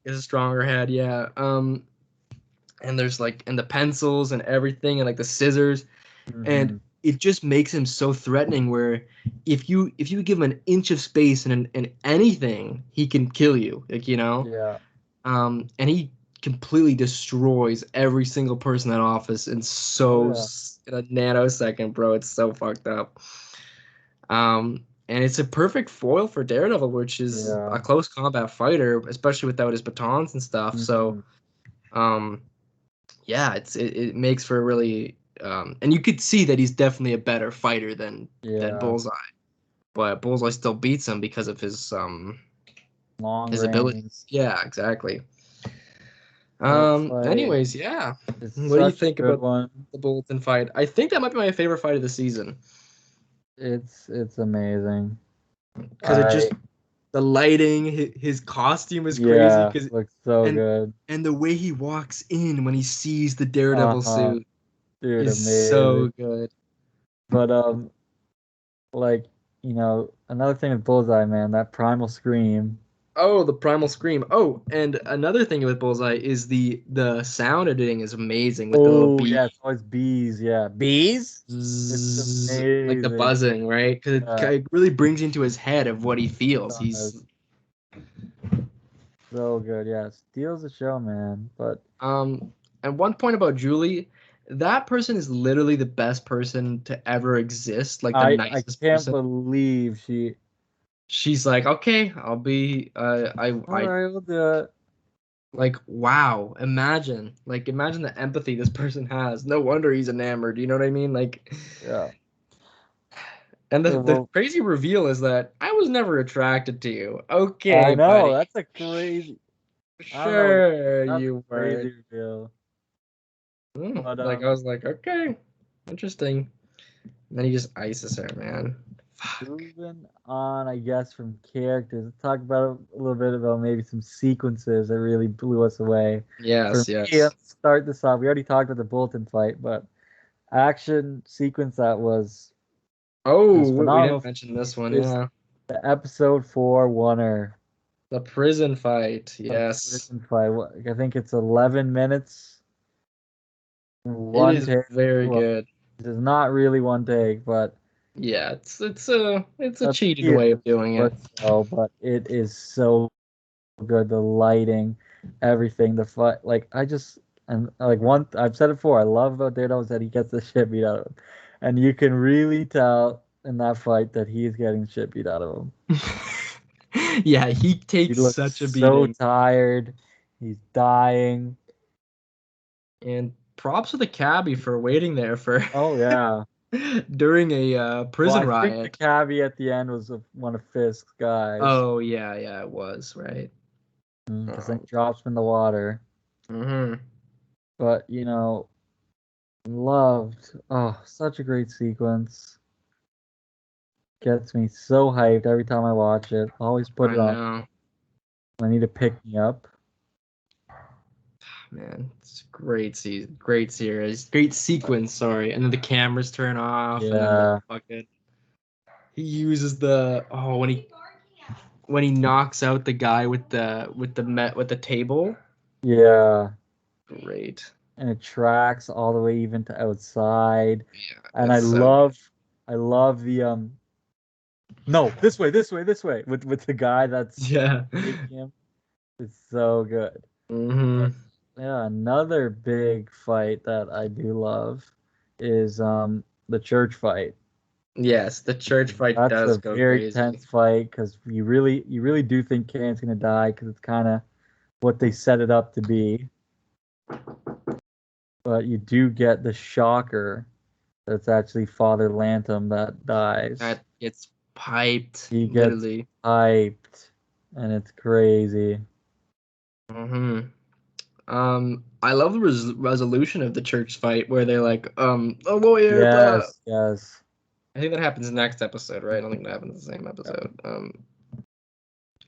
head. a stronger head. Yeah. And there's like and the pencils and everything and like the scissors, and Hmm. it just makes him so threatening. Where if you give him an inch of space and anything, he can kill you. Like Yeah. and he completely destroys every single person in that office Oh yeah. in a nanosecond, bro. It's so fucked up. And it's a perfect foil for Daredevil, which is Yeah. a close combat fighter, especially without his batons and stuff. So, Hmm. um, yeah, it makes for a really and you could see that he's definitely a better fighter than Bullseye. But Bullseye still beats him because of his long his range. abilities. Yeah, exactly. Anyways, yeah. What do you think about the Bulletin fight? I think that might be my favorite fight of the season. It's amazing. Because it just the lighting, his costume is crazy. Because it looks so good. And the way he walks in when he sees the Daredevil suit is amazing. so good. But like, you know, another thing with Bullseye, man, that primal scream. Oh, the primal scream. Oh, and another thing with Bullseye is the sound editing is amazing with the little bees. Yeah, it's always bees. Yeah, bees. It's amazing. Like the buzzing, right? Because it really brings you into his head of what he feels. He's so good. Yeah, steals the show, man. But and one point about Julie, that person is literally the best person to ever exist. Like the nicest person. I can't believe she's like, okay, I'll be all right, we'll do it. Like, wow, imagine the empathy this person has. No wonder he's enamored. You know what I mean? Like, yeah. And the crazy reveal is that I was never attracted to you. Okay, I know, buddy. that's a crazy. Sure, you were. Crazy reveal. But, I was like, okay, interesting. And then he just ices her, man. Moving on, I guess, from characters. Let's talk about a little bit about maybe some sequences that really blew us away. Yes. Let's start this off. We already talked about the Bulletin fight, but action sequence that was we didn't mention this one. Yeah, the episode 4 Oneer. The prison fight. Yes. The prison fight. I think it's 11 minutes. It is very good. It is not really one take, but yeah, it's a cheated way of doing it. But it is so good. The lighting, everything, the fight. I've said it before. I love about Daredevil is that he gets the shit beat out of him, and you can really tell in that fight that he's getting shit beat out of him. Yeah, he takes such a beating. So tired. He's dying. And props to the cabbie for waiting there for. Oh yeah. During a prison riot. I think the cabbie at the end was one of Fisk's guys. Oh yeah, it was, right. Because then he drops him in the water. But loved. Oh, such a great sequence. Gets me so hyped every time I watch it. Always put it on. I need to pick me up. Man, it's great season, great series, great sequence. Sorry, and then the cameras turn off. Yeah. And then he uses when he knocks out the guy with the table. Yeah. Great. And it tracks all the way even to outside. Yeah. And I love the no, this way with the guy that's taking him. It's so good. Yeah, another big fight that I do love is the church fight. Yes, the church fight does go crazy. That's a very tense fight because you really do think Kane's gonna die because it's kind of what they set it up to be. But you do get the shocker that's actually Father Lantom that dies. That gets piped. He gets piped, and it's crazy. I love the resolution of the church fight where they're like, a lawyer. Yes. I think that happens next episode, right? I don't think that happens in the same episode.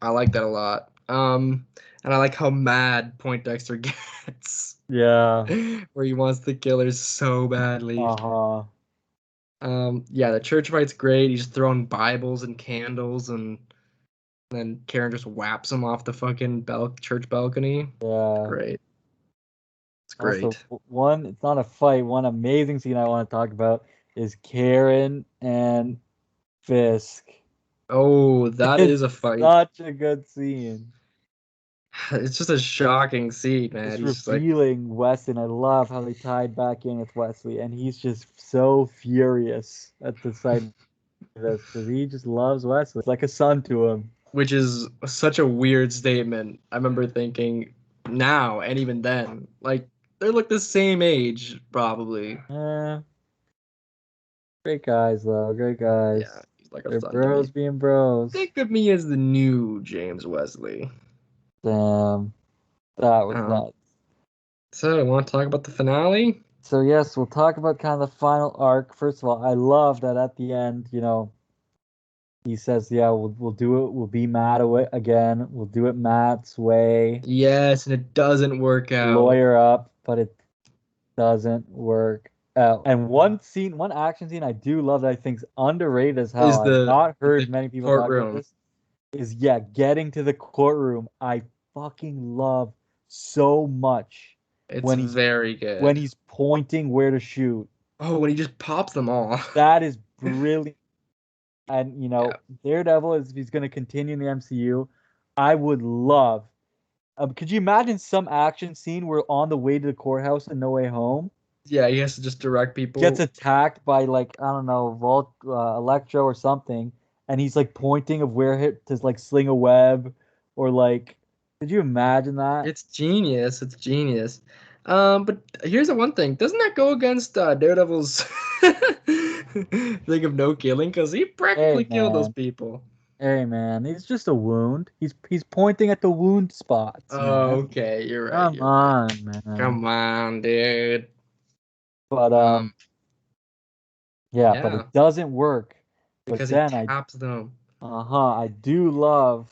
I like that a lot. And I like how mad Poindexter gets. Yeah. Where he wants the killers so badly. Yeah, the church fight's great. He's throwing Bibles and candles, and then Karen just whaps him off the fucking church balcony. Yeah. Great. It's great. Also, it's not a fight. One amazing scene I want to talk about is Karen and Fisk. Oh, that is a fight. Such a good scene. It's just a shocking scene, man. It's revealing Wesley. I love how they tied back in with Wesley, and he's just so furious at the sight of this because he just loves Wesley. It's like a son to him. Which is such a weird statement. I remember thinking now, and even then, like, they're like the same age, probably. Great guys, though. Great guys. Yeah, he's like a They're son to bros me. being bros. Think of me as the new James Wesley. Damn. That was nuts. So, I want to talk about the finale? So, yes, we'll talk about kind of the final arc. First of all, I love that at the end, he says, yeah, we'll do it. We'll be Matt again. We'll do it Matt's way. Yes, and it doesn't work out. Lawyer up, but it doesn't work out. And one action scene I do love that I think's underrated as hell. I've not heard many people talk about this. Is getting to the courtroom. I fucking love so much. It's very good. When he's pointing where to shoot. Oh, when he just pops them all. That is brilliant. And Daredevil if he's going to continue in the MCU. I would love. Could you imagine some action scene where on the way to the courthouse in No Way Home? Yeah, he has to just direct people. Gets attacked by I don't know, Electro or something, and he's pointing of where to sling a web, or could you imagine that? It's genius. It's genius. But here's the one thing: doesn't that go against Daredevil's thing of no killing? Because he practically killed those people. Hey man, it's just a wound. He's pointing at the wound spots. Oh, man. Okay, you're right. Come on, man. Come on, dude. But but it doesn't work. Because then he taps them. I do love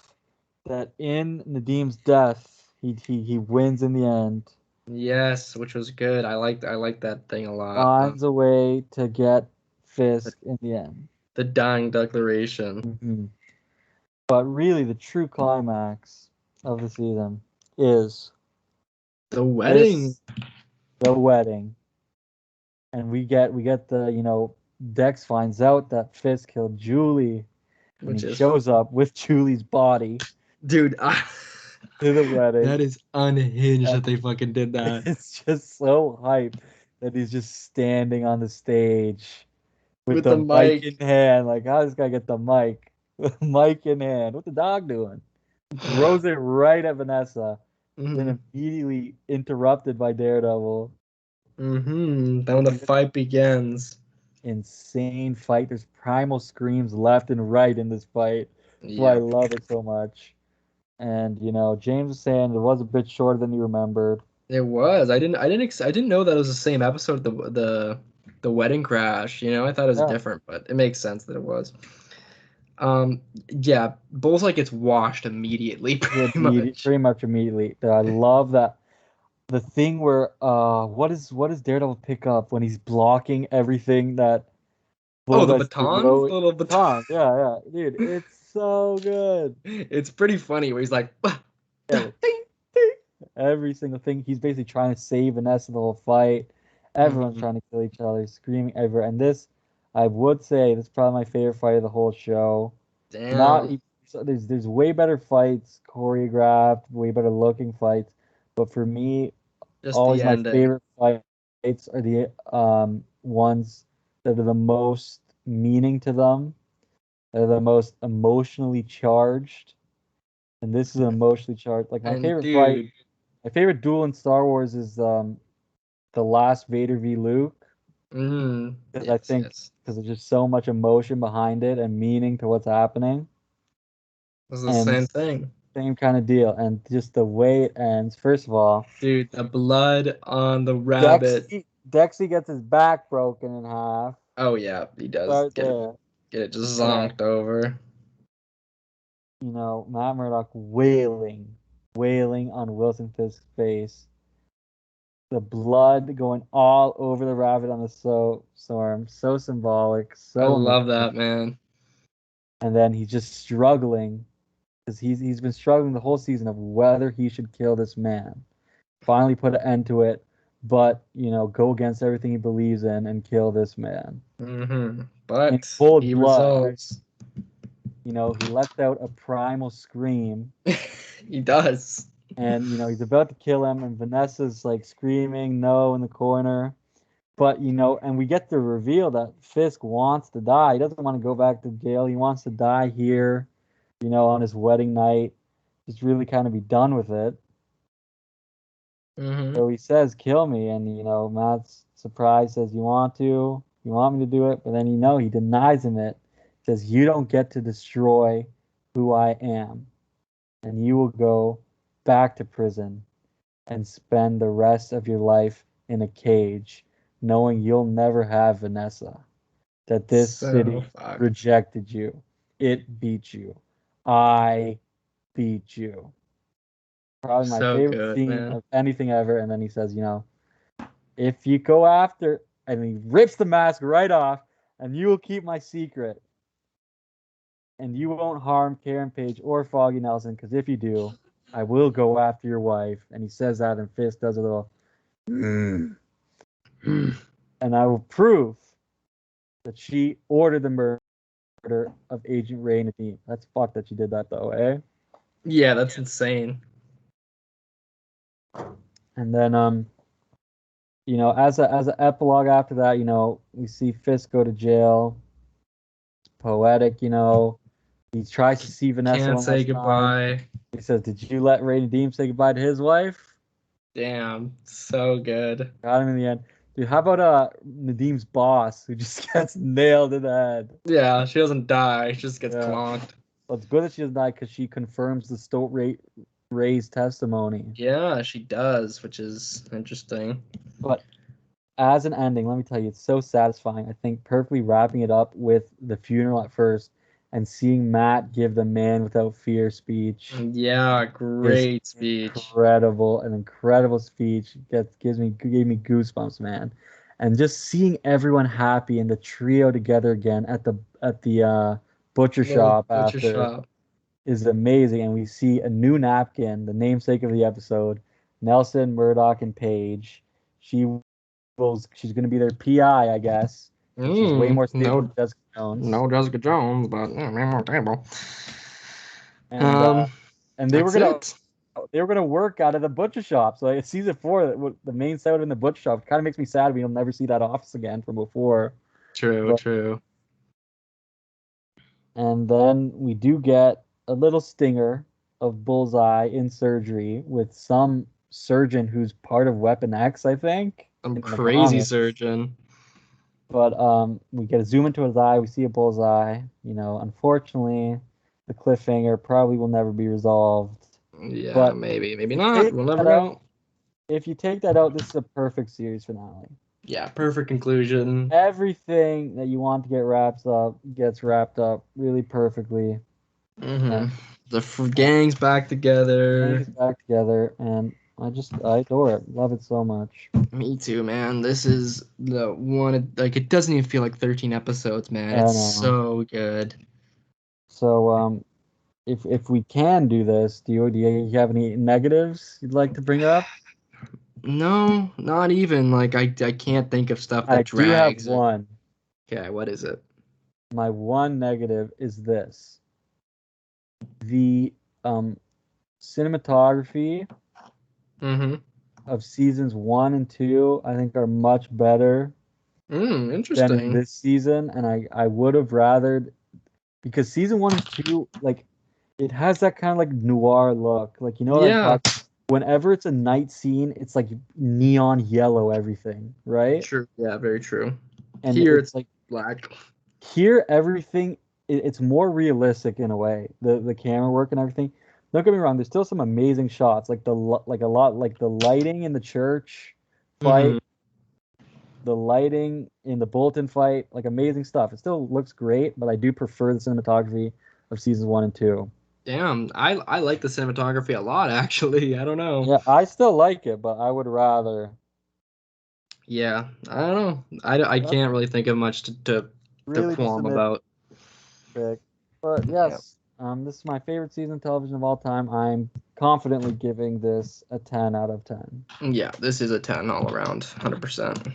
that in Nadim's death, he wins in the end. Yes, which was good. I like that thing a lot. Finds a way to get Fisk in the end. The dying declaration. Mm-hmm. But really, the true climax of the season is the wedding. The wedding, and we get the Dex finds out that Fisk killed Julie, and he shows up with Julie's body. Dude, to the wedding. That is unhinged that they fucking did that. It's just so hype that he's just standing on the stage with the mic in hand. Like, how does this guy get the mic? Mic in hand. What's the dog doing? Throws it right at Vanessa. Then immediately interrupted by Daredevil. Then when the fight begins. Insane fight. There's primal screams left and right in this fight. That's why I love it so much. And James was saying it was a bit shorter than he remembered. It was. I didn't know that it was the same episode. The wedding crash. I thought it was different, but it makes sense that it was. Bullseye gets washed immediately. Pretty much immediately. I love that. The thing where what does Daredevil pick up when he's blocking everything that? The baton. The little baton. Yeah, dude, it's so good. It's pretty funny where he's like, every single thing. He's basically trying to save Vanessa the whole fight. Everyone's trying to kill each other, screaming everywhere. And this, I would say, this is probably my favorite fight of the whole show. Damn. There's way better fights, choreographed, way better looking fights. But for me, always my favorite fights are the ones that are the most meaning to them. They're the most emotionally charged. And this is an emotionally charged. Like my favorite duel in Star Wars is the last Vader v Luke. Because I think because there's just so much emotion behind it and meaning to what's happening. It's the same thing. Same kind of deal, and just the way it ends. First of all, dude, the blood on the rabbit. Dexy gets his back broken in half. Oh yeah, he does. Get it just zonked over. Matt Murdock wailing on Wilson Fisk's face. The blood going all over the rabbit on the storm. So symbolic. I love that, man. And then he's just struggling. Because he's been struggling the whole season of whether he should kill this man. Finally put an end to it, but go against everything he believes in and kill this man. But he resolves. He lets out a primal scream. He does. And he's about to kill him, and Vanessa's screaming no in the corner. But and we get the reveal that Fisk wants to die. He doesn't want to go back to jail. He wants to die here. On his wedding night, just really kind of be done with it. Mm-hmm. So he says, "Kill me," and Matt's surprised, says, "You want to? You want me to do it?" But then he denies him it. Says, "You don't get to destroy who I am, and you will go back to prison and spend the rest of your life in a cage, knowing you'll never have Vanessa. That this So city fucked. rejected you. It beat you. I beat you." Probably my So favorite good, scene man. of anything ever. And then he says, "If you go after," and he rips the mask right off, "and you will keep my secret, and you won't harm Karen Page or Foggy Nelson, because if you do, I will go after your wife." And he says that, and Fisk does a little, "Mm." "And I will prove that she ordered the murder of Agent Ray Nadeem." That's fucked that she did that, though, eh? Yeah, that's insane. And then, as an epilogue after that, we see Fisk go to jail. It's poetic. He tries to see Vanessa Can't one say last time. goodbye. He says, "Did you let Ray Nadeem say goodbye to his wife?" Damn, so good. Got him in the end. Dude, how about Nadeem's boss who just gets nailed in the head? Yeah, she doesn't die. She just gets Yeah. clonked. Well, it's good that she doesn't die because she confirms the Ray's testimony. Yeah, she does, which is interesting. But as an ending, let me tell you, it's so satisfying. I think perfectly wrapping it up with the funeral at first and seeing Matt give the man without fear speech Yeah, is great speech. an incredible speech. Gave me goosebumps, man. And just seeing everyone happy and the trio together again at the butcher Little shop butcher after shop. is amazing. And we see a new napkin, the namesake of the episode, Nelson, Murdoch, and Paige. She's going to be their PI, I guess. And she's way more stable than No, Jessica Jones. no Jessica Jones, but yeah, maybe more table. And Um, they were that's gonna it. work out of the butcher shop. So like season 4, the main set would have been the butcher shop. Kind of makes me sad we'll never see that office again from before. True, But true. and then we do get a little stinger of Bullseye in surgery with some surgeon who's part of Weapon X, I think, I'm in the crazy comics. surgeon. But we get a zoom into his eye. We see a bullseye. Unfortunately, the cliffhanger probably will never be resolved. Yeah, But maybe, maybe if you not. take We'll never that out, know. this is a perfect series finale. Yeah, perfect conclusion. Everything that you want to get wrapped up gets wrapped up really perfectly. And, The gang's back gang together. is back together, and I adore it. Love it so much. Me too, man. This is the one. Like, it doesn't even feel like 13 episodes, man. I It's know. so good. So if we can do this, do you have any negatives you'd like to bring up? No, not even. Like, I can't think of stuff I that do have drags. one. Okay, what is it? My one negative is this. The cinematography Mm-hmm. of seasons 1 and 2, I think, are much better than in Interesting. this season, and I would have rathered, because season 1 and 2, like, it has that kind of like noir look. Like, what I'm Yeah, talking. Whenever it's a night scene, it's like neon yellow everything, right? true. Yeah, very true. And Here it's it's like black. here everything it's more realistic in a way. The camera work and everything. Don't get me wrong, there's still some amazing shots, like a lot, like the lighting in the church Mm-hmm. fight, the lighting in the bulletin fight, like amazing stuff. It still looks great, but I do prefer the cinematography of seasons 1 and 2. Damn, I like the cinematography a lot, actually. I don't know. Yeah, I still like it, but I would rather. Yeah, I don't know. I That's can't really think of much to really just a qualm about. nitpick. But Yeah. yes, this is my favorite season of television of all time. I'm confidently giving this a 10 out of 10. Yeah, this is a 10 all around, 100%.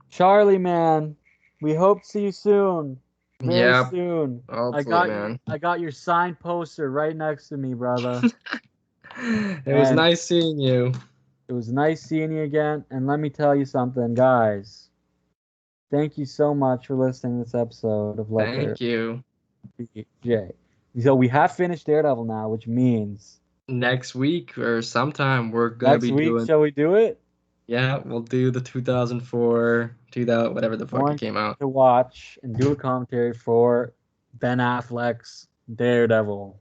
Charlie, man, we hope to see you soon. Very Yeah, soon. I hopefully, got you. man. I got your signed poster right next to me, brother. It was And nice seeing you. it was nice seeing you again. And let me tell you something, guys. Thank you so much for listening to this episode of Letter Thank you. J. So we have finished Daredevil now, which means next week or sometime we're gonna Next be week, doing. shall we do it? Yeah, we'll do the 2004, 2000, whatever the fuck it Going came out. to watch and do a commentary for Ben Affleck's Daredevil.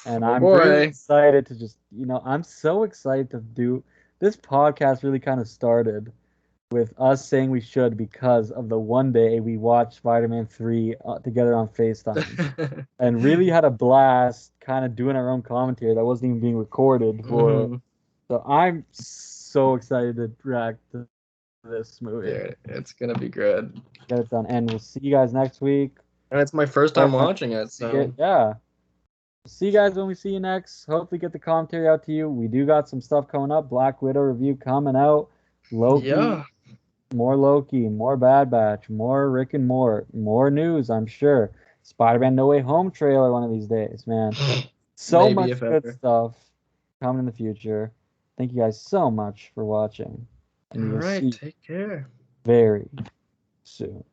And I'm really excited to just, I'm so excited to do this podcast. Really kind of started with us saying we should because of the one day we watched Spider-Man 3 together on FaceTime and really had a blast kind of doing our own commentary that wasn't even being recorded for it. So I'm so excited to react to this movie. Dude, it's gonna be good. Get it done. And we'll see you guys next week. And it's my first time watching it, so yeah. See you guys when we see you next. Hopefully get the commentary out to you. We do got some stuff coming up. Black Widow review coming out. Loki. Yeah. More Loki, more Bad Batch, more Rick and Mort, more news, I'm sure. Spider-Man No Way Home trailer one of these days, man. So Maybe, much if good ever. stuff coming in the future. Thank you guys so much for watching. And All we'll right, see take care. very soon.